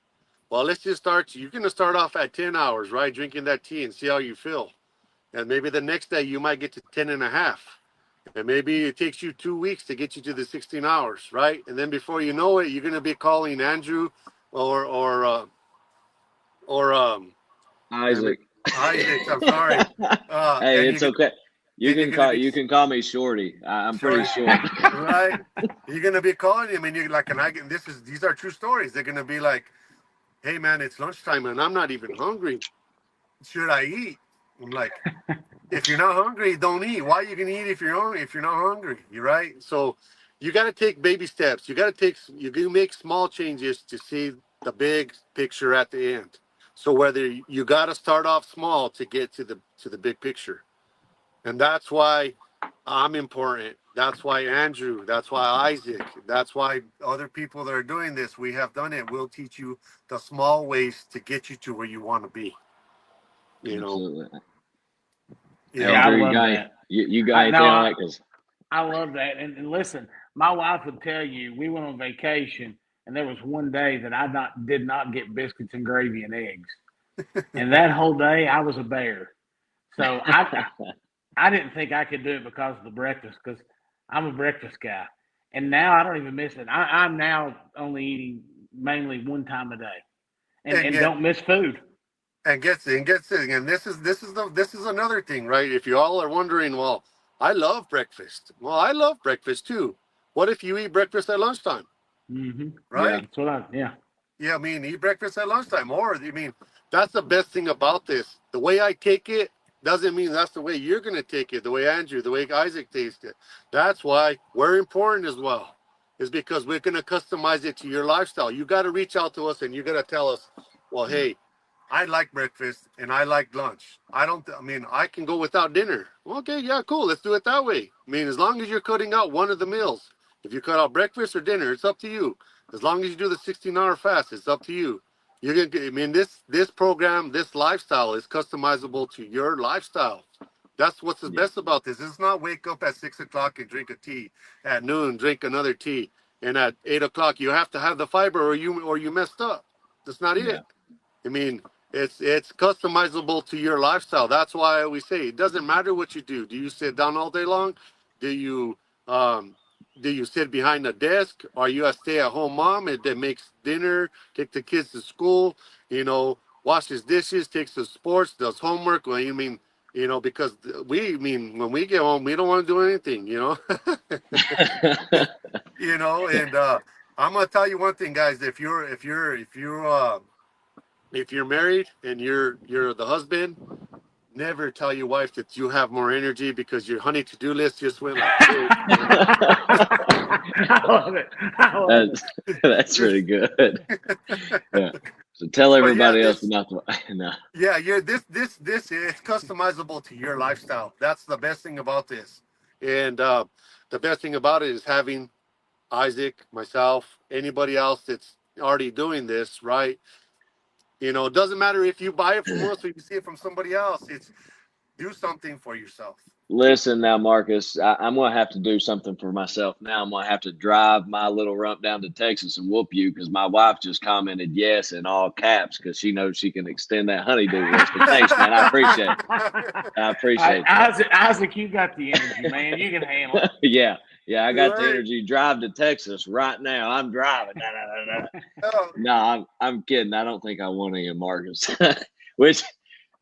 well, let's just start. You're going to start off at 10 hours, right? Drinking that tea and see how you feel. And maybe the next day you might get to 10 and a half. And maybe it takes you 2 weeks to get you to the 16 hours, right? And then before you know it, you're going to be calling Andrew or, or, uh, or damn it, Isaac. Isaac, I'm sorry. Hey, And it's okay. You you're can going to call be you can call me Shorty. I'm pretty short, short. right? You're going to be calling him, and you're like, these are true stories. They're going to be like, hey, man, it's lunchtime, and I'm not even hungry. Should I eat? I'm like, if you're not hungry, don't eat. Why are you gonna eat if you're hungry? If you're not hungry, you right. So you got to take baby steps. You can make small changes to see the big picture at the end. So whether you got to start off small to get to the big picture, and that's why I'm important. That's why Andrew. That's why Isaac. That's why other people that are doing this. We have done it. We'll teach you the small ways to get you to where you want to be. You know. Absolutely. You Hey, know. Yeah, I Drew, you love got that. you got I, no, anything on I, that? Because I love that. And listen, my wife would tell you we went on vacation, and there was one day that I did not get biscuits and gravy and eggs, and that whole day I was a bear. So I didn't think I could do it because of the breakfast, because I'm a breakfast guy, and now I don't even miss it. I'm now only eating mainly one time a day, And and get don't miss food. and this is another thing, right? If you all are wondering, well, I love breakfast. Well, I love breakfast too. What if you eat breakfast at lunchtime, Hmm. yeah, right? That's what yeah. Yeah, I mean, eat breakfast at lunchtime, or I mean, that's the best thing about this. The way I take it doesn't mean that's the way you're gonna take it. The way Andrew, the way Isaac takes it. That's why we're important as well. is because we're going to customize it to your lifestyle. You got to reach out to us and you got to tell us, well, hey, I like breakfast and I like lunch. I mean, I can go without dinner. Okay, yeah, cool. Let's do it that way. I mean, as long as you're cutting out one of the meals. If you cut out breakfast or dinner, it's up to you. As long as you do the 16-hour fast, it's up to you. You're gonna. I mean, this program, this lifestyle is customizable to your lifestyle. That's what's the best about this. It's not wake up at 6 o'clock and drink a tea. At noon, drink another tea, and at 8 o'clock, you have to have the fiber, or you messed up. That's not Yeah. it. I mean, it's customizable to your lifestyle. That's why I always say it doesn't matter what you do. Do you sit down all day long? Do you um, do you sit behind a desk? Are you a stay-at-home mom that makes dinner, take the kids to school, washes dishes, takes to sports, does homework? Well, you mean, because when we get home, we don't want to do anything, and I'm gonna tell you one thing, guys. If you're married and you're the husband, never tell your wife that you have more energy because your honey to-do list just went like this. I love it. I love it. That's really good. Yeah. So tell But yeah, everybody else not to. No. yeah, this is customizable to your lifestyle. That's the best thing about this, and the best thing about it is having Isaac, myself, anybody else that's already doing this, right? It doesn't matter if you buy it from us or you see it from somebody else. It's do something for yourself. Listen now, Marcus, I'm going to have to do something for myself now. I'm going to have to drive my little rump down to Texas and whoop you because my wife just commented yes in all caps because she knows she can extend that honeydew list. But thanks, man. I appreciate it. I appreciate that. Isaac, you got the energy, man. You can handle it. Yeah. Yeah, I got the Right. energy. Drive to Texas right now. I'm driving. Oh, No, I'm kidding. I don't think I want any of Marcus. Which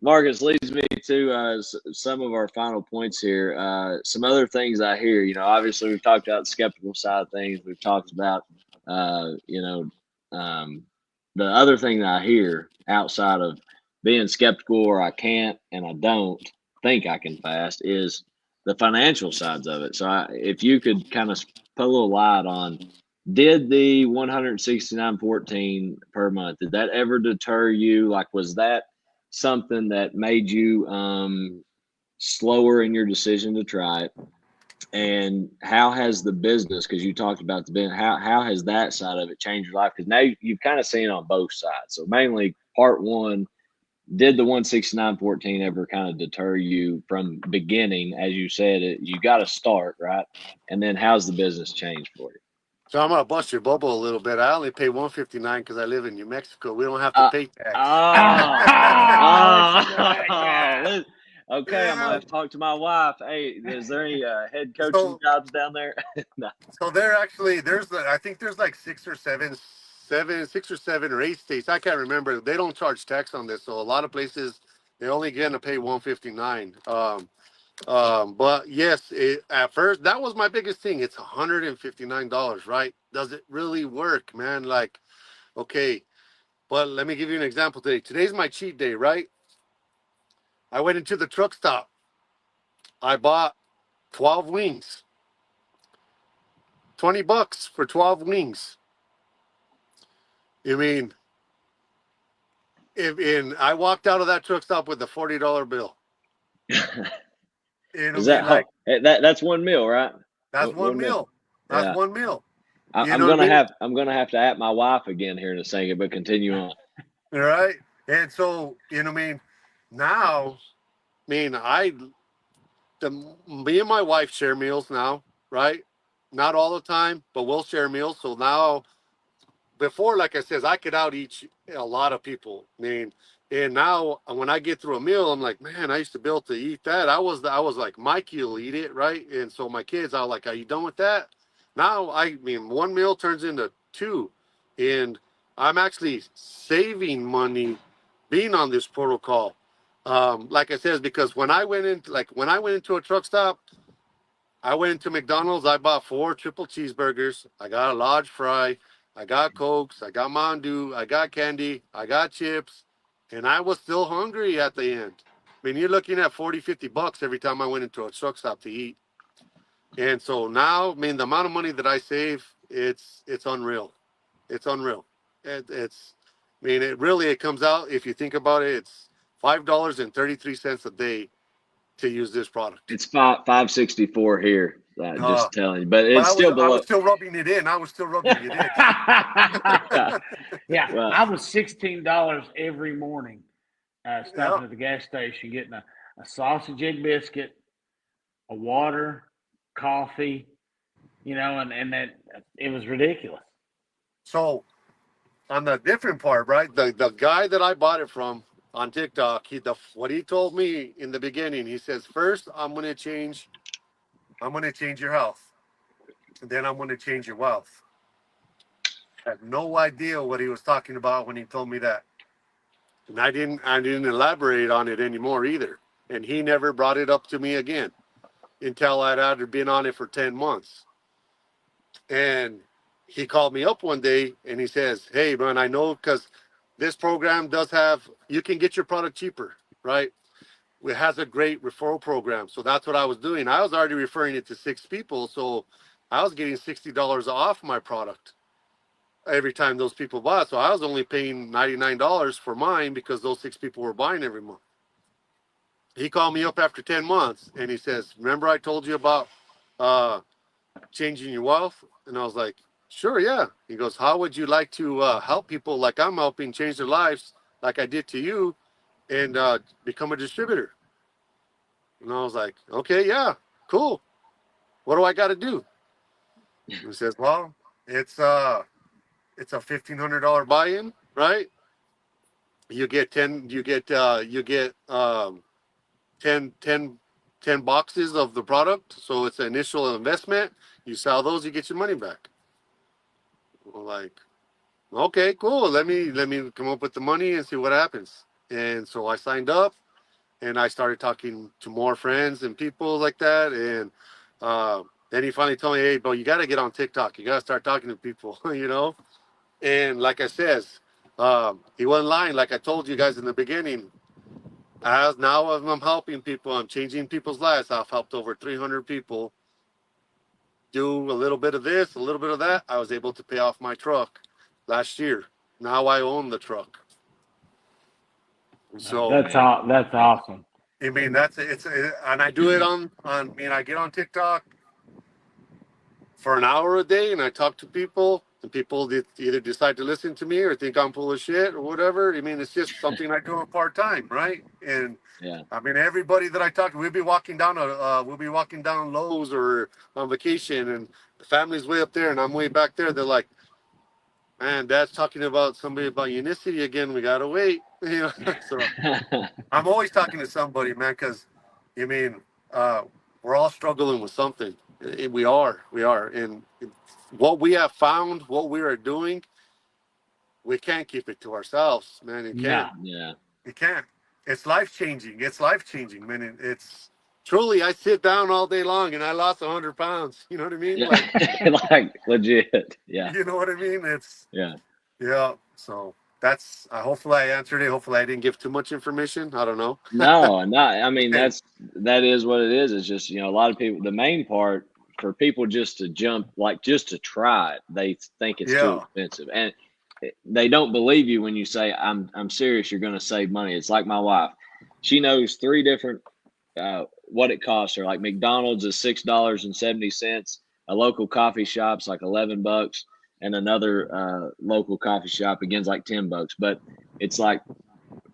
Marcus leads me to some of our final points here. Some other things I hear. Obviously we've talked about the skeptical side of things. We've talked about um, the other thing that I hear outside of being skeptical or I can't and I don't think I can fast is the financial sides of it. So if you could kind of put a little light on, did the 169.14 per month, did that ever deter you? Like, was that something that made you slower in your decision to try it? And how has the business, because you talked about the business, how has that side of it changed your life? Because now you've kind of seen it on both sides. So mainly part one, did the 169.14 ever kind of deter you from beginning? As you said, you got to start, right? And then how's the business changed for you? so I'm gonna bust your bubble a little bit. I only pay 159 because I live in New Mexico. We don't have to Uh, pay tax. oh, I wish you were that guy. okay. I'm gonna have to talk to my wife. Hey, is there any head coaching So, jobs down there? No. so I think there's like six or seven or eight states. I can't remember. They don't charge tax on this, so a lot of places they only get to pay 159. But yes, at first that was my biggest thing. It's $159, right? Does it really work, man? Like, okay, but let me give you an example today. Today's my cheat day, right? I went into the truck stop. I bought 12 wings. $20 for 12 wings. I mean, I walked out of that truck stop with a $40 bill. Is that like that's one meal, right? that's one meal. That's Yeah. one meal. I'm gonna have to at my wife again here in a second, but continue on. All right. And so, now, me and my wife share meals now, right? Not all the time, but we'll share meals. So now, before, like I says, I could out eat a lot of people. And now when I get through a meal, I'm like, man, I used to be able to eat that. I was like, Mikey will eat it, right? And so my kids, I was like, are you done with that? Now, one meal turns into two, and I'm actually saving money being on this protocol. Like I said, because when I went into a truck stop, I went into McDonald's. I bought 4 triple cheeseburgers. I got a large fry. I got Cokes. I got Mountain Dew. I got candy. I got chips. And I was still hungry at the end. I mean, you're looking at 40, $50 every time I went into a truck stop to eat. And so now, the amount of money that I save it's unreal. It's unreal. It's I mean, it comes out, if you think about it, it's $5.33 a day to use this product. It's 564 here. Uh, Just telling you, but but it's still I was below. still rubbing it in. I was still rubbing it in. Yeah. Yeah, Well, I was $16 every morning, Yeah. stopping at the gas station, getting a sausage egg biscuit, a water, coffee, and that it was ridiculous. So on the different part, right? The guy that I bought it from on TikTok, what he told me in the beginning, he says, first I'm gonna change your health, and then I'm gonna change your wealth. I had no idea what he was talking about when he told me that. And I didn't elaborate on it anymore either. And he never brought it up to me again until I'd had been on it for 10 months. And he called me up one day and he says, hey, man, I know because this program does have, you can get your product cheaper, right? It has a great referral program. So that's what I was doing. I was already referring it to 6 people. So I was getting $60 off my product every time those people bought. So I was only paying $99 for mine because those 6 people were buying every month. He called me up after 10 months and he says, remember I told you about uh, changing your wealth? And I was like, sure, yeah. He goes, how would you like to help people like I'm helping change their lives like I did to you and become a distributor? And I was like, okay, yeah, cool. What do I got to do? He says, well, it's a $1,500 buy-in, right? You get 10, you get 10, 10, 10 boxes of the product. So it's an initial investment. You sell those, you get your money back. We're like, okay, cool. Let me come up with the money and see what happens. And so I signed up and I started talking to more friends and people like that. And then he finally told me, hey, bro, you got to get on TikTok. You got to start talking to people, you know? And like I says, he wasn't lying. Like I told you guys in the beginning, as now I'm helping people, I'm changing people's lives. I've helped over 300 people do a little bit of this, a little bit of that. I was able to pay off my truck last year. Now I own the truck. So That's all. That's awesome. I mean and I do it on. I mean I get on TikTok for an hour a day and I talk to people. And people either decide to listen to me or think I'm full of shit or whatever. I mean, it's just something I do part time, right? And yeah. I mean, everybody that I talk to, we'll be walking down Lowe's or on vacation, and the family's way up there, and I'm way back there. They're like, "Man, Dad's talking about somebody about unicity again. We gotta wait." You know, so I'm always talking to somebody, man, because I mean, we're all struggling with something. We are, and what we have found, what we are doing, we can't keep it to ourselves, man. You No. can't. Yeah. You can't. It's life changing. It's life changing, man. It's truly. I sit down all day long, and I lost 100 pounds. You know what I mean? Yeah. Like, Like legit. Yeah. you know what I mean? It's Yeah. yeah. So that's. Hopefully, I answered it. Hopefully, I didn't give too much information. I don't know. No, not. I mean, Okay. that is what it is. It's just a lot of people. The main part for people just to jump, like just to try it, they think it's too Yeah. expensive, and they don't believe you when you say, I'm serious. You're going to save money." It's like my wife. She knows 3 different what it costs her. Like McDonald's is $6.70. A local coffee shop's like $11, and another local coffee shop again's like $10. But it's like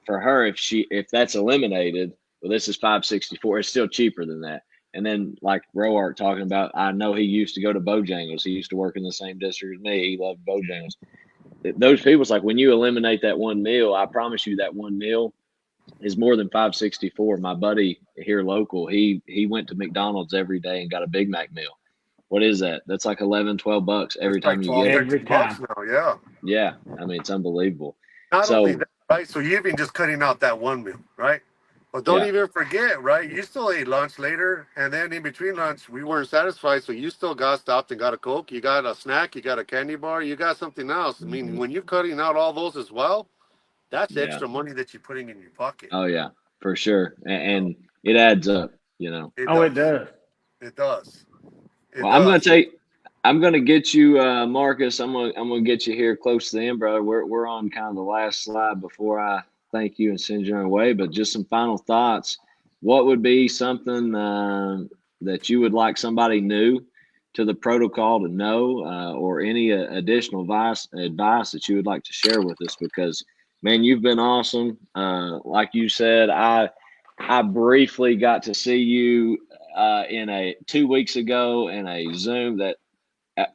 for her, if that's eliminated, well, this is 564. It's still cheaper than that. And then like Roark talking about, I know he used to go to Bojangles. He used to work in the same district as me. He loved Bojangles. Those people's like, when you eliminate that one meal, I promise you that one meal is more than 564. My buddy here local, he went to McDonald's every day and got a Big Mac meal. What is that? That's like 11, $12 every It's like time you 12, get it. Every 13 bucks time. now. Yeah. Yeah. I mean, it's unbelievable. Not only So that, right? So you've been just cutting out that one meal, right? But don't yeah. even forget, right? You still ate lunch later, and then in between lunch, we weren't satisfied, so you still got stopped and got a Coke. You got a snack, you got a candy bar, you got something else. I mean, Mhm. when you're cutting out all those as well, that's Yeah. extra money that you're putting in your pocket. Oh yeah, for sure. So And it adds up. it Oh, it does. does. It does. It Well, I'm going does. to tell you, I'm gonna get you, Marcus. I'm gonna get you here close to the end, brother. We're on kind of the last slide before I thank you and send you away. But just some final thoughts. What would be something that you would like somebody new to the protocol to know, or any additional advice that you would like to share with us? Because man, you've been awesome. Like you said, I briefly got to see you in a 2 weeks ago in a Zoom that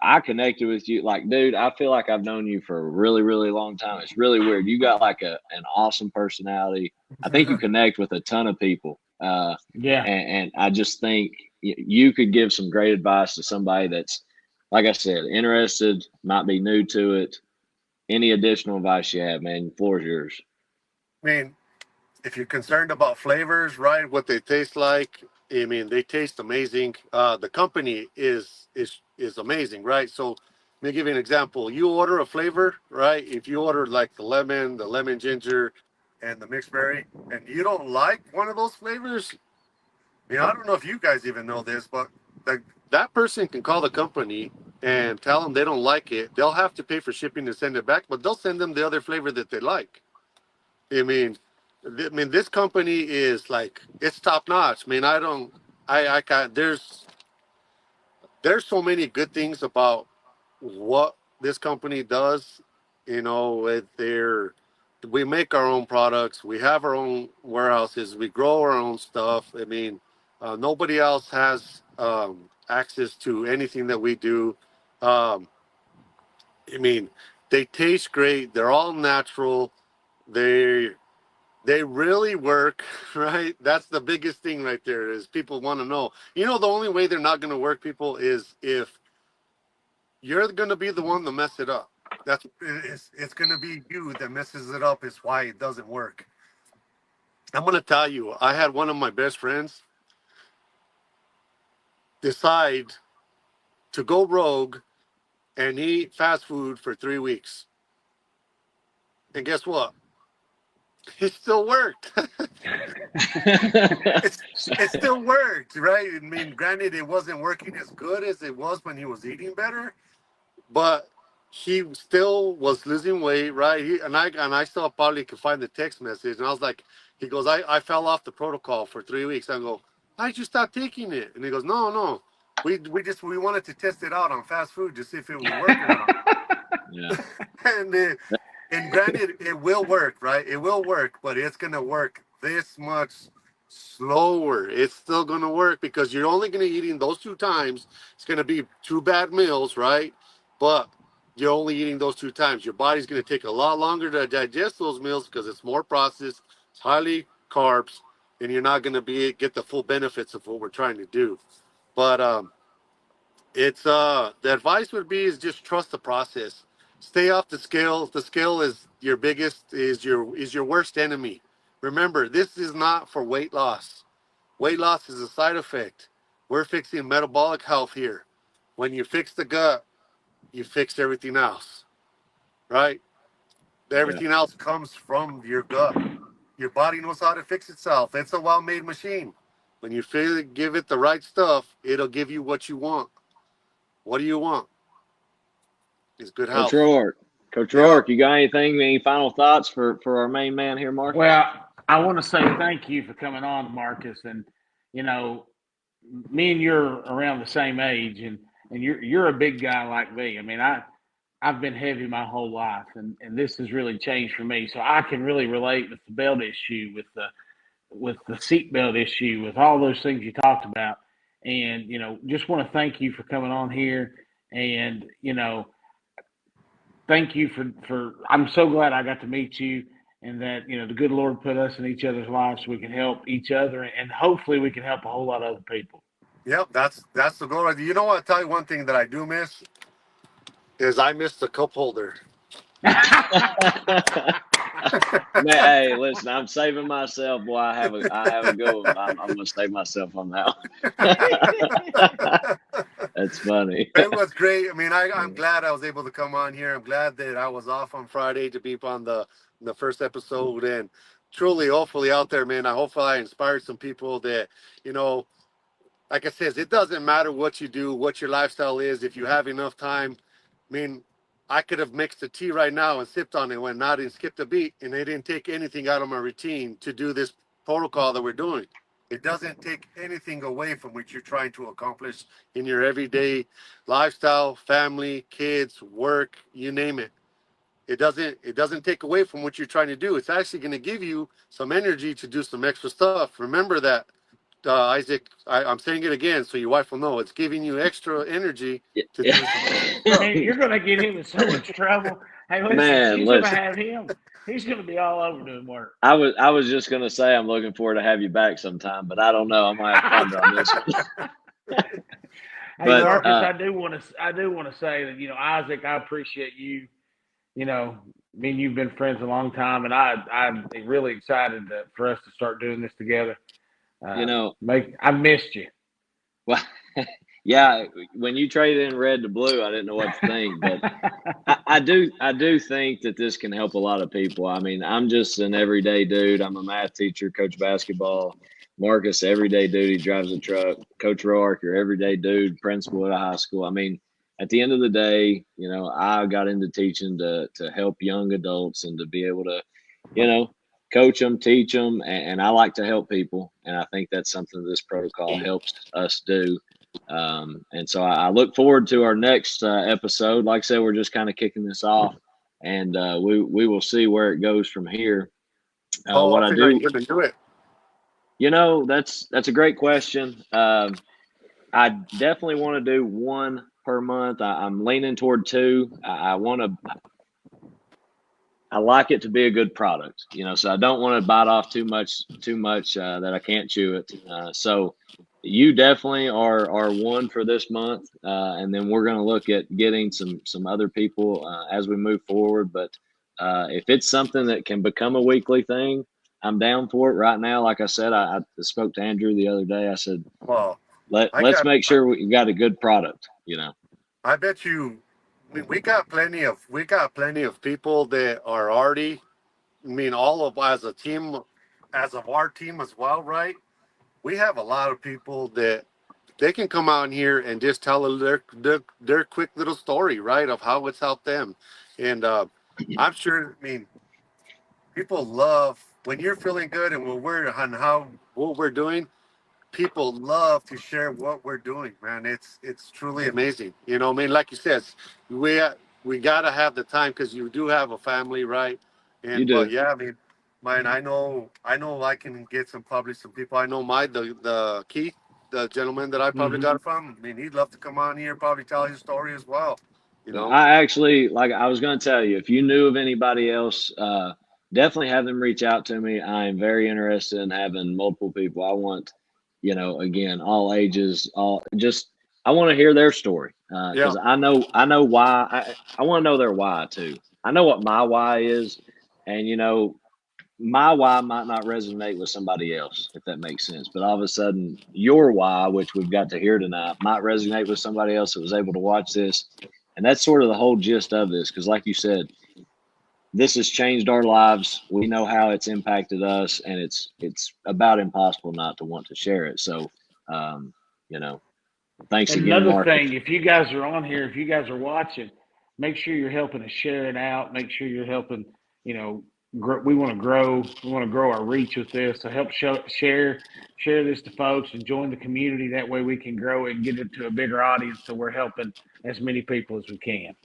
I connected with you. Like, dude, I feel like I've known you for a really, really long time. It's really weird. You got like an awesome personality. I think you connect with a ton of people. Yeah. And I just think you could give some great advice to somebody that's, like I said, interested, might be new to it. Any additional advice you have, man, the floor is yours. I mean, if you're concerned about flavors, right, what they taste like, I mean, they taste amazing. The company is amazing, right? So let me give you an example. You order a flavor, right? If you order like the lemon ginger, and the mixed berry, and you don't like one of those flavors, I mean, I don't know if you guys even know this, but that person can call the company and tell them they don't like it. They'll have to pay for shipping to send it back, but they'll send them the other flavor that they like. I mean, this company is like, it's top notch. I mean, I can't. There's so many good things about what this company does. You know, we make our own products. We have our own warehouses. We grow our own stuff. I mean, nobody else has access to anything that we do. Um, I mean, they taste great. They're all natural. They they really work, right? That's the biggest thing right there is people want to know. You know, the only way they're not going to work, people, is if you're going to be the one to mess it up. It's going to be you that messes it up. Is why it doesn't work. I'm going to tell you, I had one of my best friends decide to go rogue and eat fast food for 3 weeks. And guess what? It still worked. it's it still worked, right? I mean, granted, it wasn't working as good as it was when he was eating better, but he still was losing weight, right? And I still probably could find the text message, and I was like, he goes, I fell off the protocol for 3 weeks. I go, why'd you stop taking it? And he goes, no, we wanted to test it out on fast food to see if it would work or not. Yeah. and uh, and granted, it will work, right? It will work, but it's gonna work this much slower. It's still gonna work because you're only gonna be eating those 2 times. It's gonna be 2 bad meals, right? But you're only eating those 2 times. Your body's gonna take a lot longer to digest those meals because it's more processed, it's highly carbs, and you're not gonna get the full benefits of what we're trying to do. But it's the advice would be is just trust the process. Stay off the scale. The scale is your worst enemy. Remember, this is not for weight loss. Weight loss is a side effect. We're fixing metabolic health here. When you fix the gut, you fix everything else, right? Yeah. Everything else comes from your gut. Your body knows how to fix itself. It's a well-made machine. When you give it the right stuff, it'll give you what you want. What do you want? It's good Coach health. Rourke. Coach Yeah. Rourke, you got anything, any final thoughts for our main man here, Marcus? Well, I want to say thank you for coming on, Marcus. And you know, me and you're around the same age, and you're a big guy like me. I mean, I've been heavy my whole life, and this has really changed for me. So I can really relate with the belt issue, with the seatbelt issue, with all those things you talked about. And just want to thank you for coming on here, and thank you for. I'm so glad I got to meet you, and that the good Lord put us in each other's lives so we can help each other, and hopefully we can help a whole lot of other people. Yep, that's the goal. You know what? I'll tell you one thing that I do miss is I miss the cup holder. Man, hey, listen, I'm saving myself, boy. I have a go. I'm gonna save myself on that one. That's funny. It was great. I mean, I'm glad I was able to come on here. I'm glad that I was off on Friday to be on the first episode, and truly, hopefully, out there, man. Hopefully I inspired some people that you know like I says, it doesn't matter what you do, what your lifestyle is. If you have enough time, I mean, I could have mixed a tea right now and sipped on it, went out and skipped a beat, and it didn't take anything out of my routine to do this protocol that we're doing. It doesn't take anything away from what you're trying to accomplish in your everyday lifestyle, family, kids, work, you name it. It doesn't take away from what you're trying to do. It's actually going to give you some energy to do some extra stuff. Remember that, Isaac. I'm saying it again so your wife will know. It's giving you extra energy to do some extra stuff. Man, you're going to get him in so much trouble. Hey, listen, Man, she's going to listen. have him. He's going to be all over doing work. I was just gonna say I'm looking forward to have you back sometime, but I don't know. I might have to ponder on this one. Hey, But Marcus, I do want to say that, Isaac, I appreciate you. Me and you've been friends a long time, and I'm really excited for us to start doing this together. you know, I missed you. well, yeah, when you traded in red to blue, I didn't know what to think, but I do think that this can help a lot of people. I mean, I'm just an everyday dude. I'm a math teacher, coach basketball. Marcus, everyday dude. He drives a truck. Coach Roark, your everyday dude, principal at a high school. I mean, at the end of the day, I got into teaching to help young adults and to be able to, coach them, teach them, and I like to help people. And I think that's something this protocol helps us do. And so I look forward to our next episode. Like I said, we're just kind of kicking this off, and we will see where it goes from here. What I I think I'm do, going to do it. that's a great question. I definitely want to do one per month. I'm leaning toward two. I like it to be a good product, so I don't want to bite off too much that I can't chew it. So you definitely are one for this month, and then we're going to look at getting some other people as we move forward. But if it's something that can become a weekly thing, I'm down for it. Right now, like I said, I spoke to Andrew the other day. I said, Well, I let's got. make sure we got a good product. I bet you. We got plenty of people that are already. I mean, all of as a team, as of our team as well, right? We have a lot of people that they can come out here and just tell their quick little story, right, of how it's helped them. And I'm sure, I mean, people love when you're feeling good and when we're on how what we're doing. People love to share what we're doing, man. It's truly amazing. I mean, like you said, we we gotta have the time because you do have a family, right? You And but do. yeah, I mean, man, I know I can get some people. I know the Keith, the gentleman that I probably Mm-hmm. got it from. I mean, he'd love to come on here, probably tell his story as well. You know. I actually, like I was going to tell you, if you knew of anybody else, definitely have them reach out to me. I am very interested in having multiple people. I want, again, all ages, I want to hear their story Yeah. because I know why. I want to know their why too. I know what my why is, and my why might not resonate with somebody else, if that makes sense. But all of a sudden, your why, which we've got to hear tonight, might resonate with somebody else that was able to watch this. And that's sort of the whole gist of this. Because, like you said, this has changed our lives. We know how it's impacted us, and it's about impossible not to want to share it. So, um, you know, thanks And again, another Marcus. thing, if you guys are on here, if you guys are watching, make sure you're helping us share it out. Make sure you're helping, we want to grow. We want to grow our reach with this. So help share this to folks and join the community. That way we can grow and get it to a bigger audience. So we're helping as many people as we can.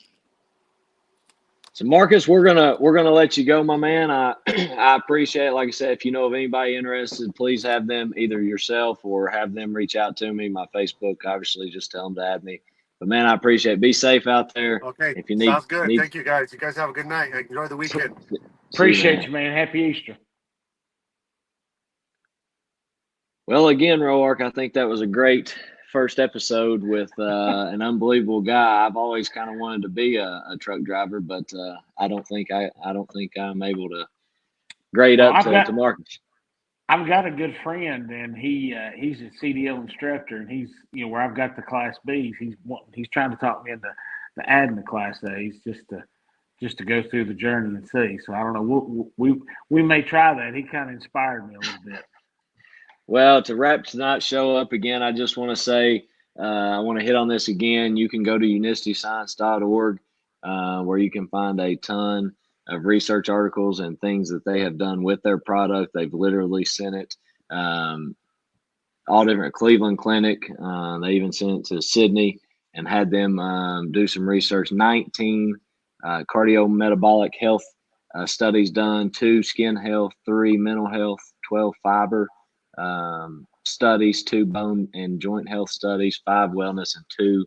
So Marcus, we're gonna let you go, my man. I I appreciate it. Like I said, if you know of anybody interested, please have them either yourself or have them reach out to me. My Facebook, obviously, just tell them to add me. But man, I appreciate it. Be safe out there. Okay. If you Sounds need good. need Thank you, guys. You guys have a good night. Enjoy the weekend. see you, Appreciate man. you, man. Happy Easter. Well, again, Roark, I think that was a great first episode with an unbelievable guy. I've always kind of wanted to be a truck driver, but I don't think I'm able to grade Well, up to Marcus. I've got a good friend, and he's a CDL instructor, and he's where I've got the Class B's. He's trying to talk me into adding the Class A's just to go through the journey and see. So I don't know. We may try that. He kind of inspired me a little bit. Well, to wrap tonight's show up again, I just want to say I want to hit on this again. You can go to unicityscience.org where you can find a ton of research articles and things that they have done with their product. They've literally sent it all different Cleveland Clinic. They even sent it to Sydney and had them do some research. 19 cardiometabolic health studies done, 2 skin health, 3 mental health, 12 fiber studies, 2 bone and joint health studies, 5 wellness, and 2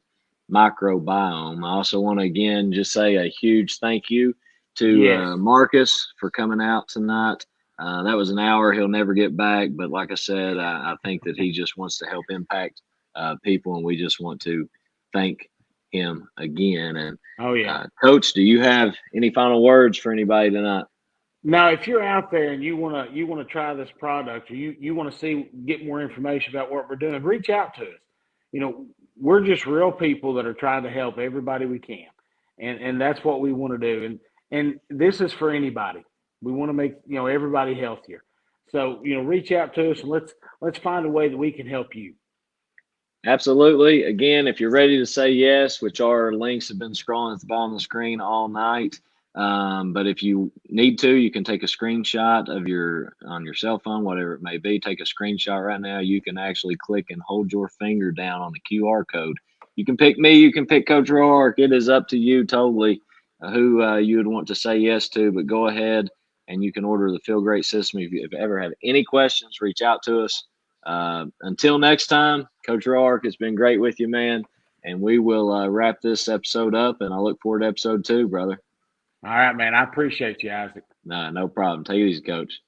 microbiome. I also want to again just say a huge thank you to Yes. Marcus for coming out tonight. That was an hour he'll never get back, but like I said, I think that he just wants to help impact people, and we just want to thank him again. And Oh yeah. Coach, do you have any final words for anybody tonight? Now, if you're out there and you wanna try this product, or you want to get more information about what we're doing, reach out to us. You know, we're just real people that are trying to help everybody we can, and that's what we want to do. And this is for anybody. We want to make everybody healthier. So reach out to us and let's find a way that we can help you. Absolutely. Again, if you're ready to say yes, which our links have been scrolling at the bottom of the screen all night. But if you need to, you can take a screenshot of on your cell phone, whatever it may be. Take a screenshot right now. You can actually click and hold your finger down on the QR code. You can pick me. You can pick Coach Roark. It is up to you totally who you would want to say yes to. But go ahead and you can order the Feel Great system. If you ever have any questions, reach out to us. Until next time, Coach Roark, it's been great with you, man. And we will wrap this episode up. And I look forward to episode 2, brother. All right, man. I appreciate you, Isaac. Nah, no problem. Take it easy, Coach.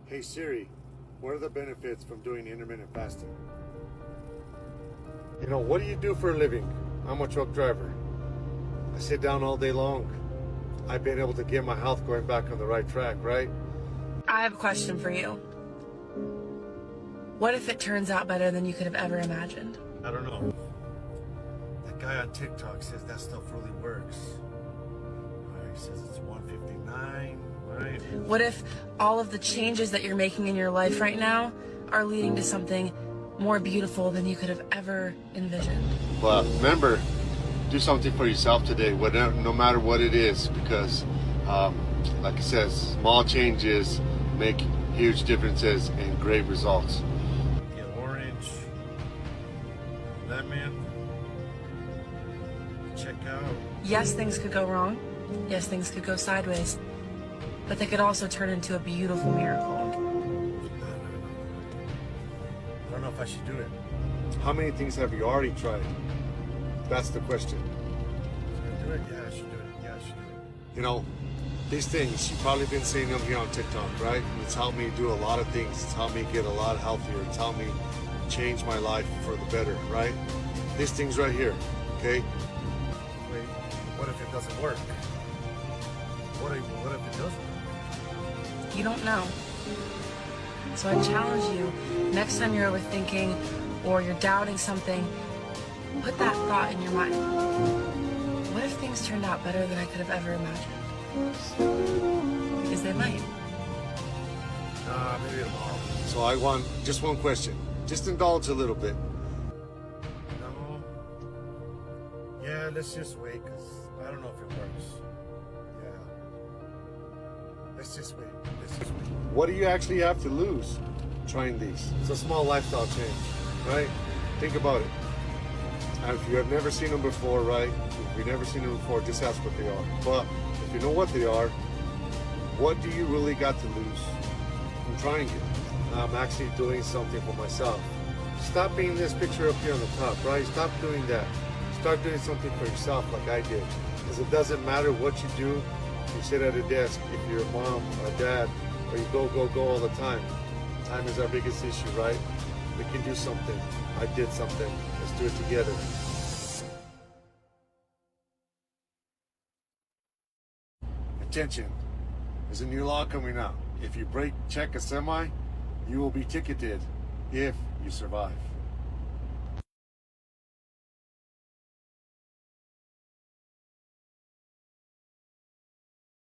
Hey Siri, what are the benefits from doing intermittent fasting? You know, what do you do for a living? I'm a truck driver. I sit down all day long. I've been able to get my health going back on the right track, right? I have a question for you. What if it turns out better than you could have ever imagined? I don't know. That guy on TikTok says that stuff really works. He says it's 159, right? What if all of the changes that you're making in your life right now are leading to something more beautiful than you could have ever envisioned? But remember, do something for yourself today, whatever, no matter what it is, because like I said, small changes make huge differences and great results. Get orange, lemon, check out. Yes, things could go wrong. Yes, things could go sideways. But they could also turn into a beautiful miracle. I don't know if I should do it. How many things have you already tried? That's the question. Should I do it? Yeah, I should do it. Yeah, I should do it. You know, these things, you've probably been seeing them here on TikTok, right? It's helped me do a lot of things. It's helped me get a lot healthier. It's helped me change my life for the better, right? These things right here, okay? Wait, what if it doesn't work? What if it doesn't? You don't know. So I challenge you, next time you're overthinking or you're doubting something, put that thought in your mind. What if things turned out better than I could have ever imagined? Because they might. Maybe tomorrow. So I want just one question. Just indulge a little bit. No. Yeah, let's just wait, because I don't know if it works. Yeah. Let's just wait. What do you actually have to lose trying these? It's a small lifestyle change, right? Think about it. And if you have never seen them before, right? If you've never seen them before, just ask what they are. But if you know what they are, what do you really got to lose from trying it? I'm actually doing something for myself. Stop being this picture up here on the top, right? Stop doing that. Start doing something for yourself like I did. Because it doesn't matter what you do. You sit at a desk, if you're a mom or a dad, or you go all the time. Time is our biggest issue, right? We can do something. I did something. Let's do it together. Attention, there's a new law coming out. If you brake check a semi, you will be ticketed if you survive.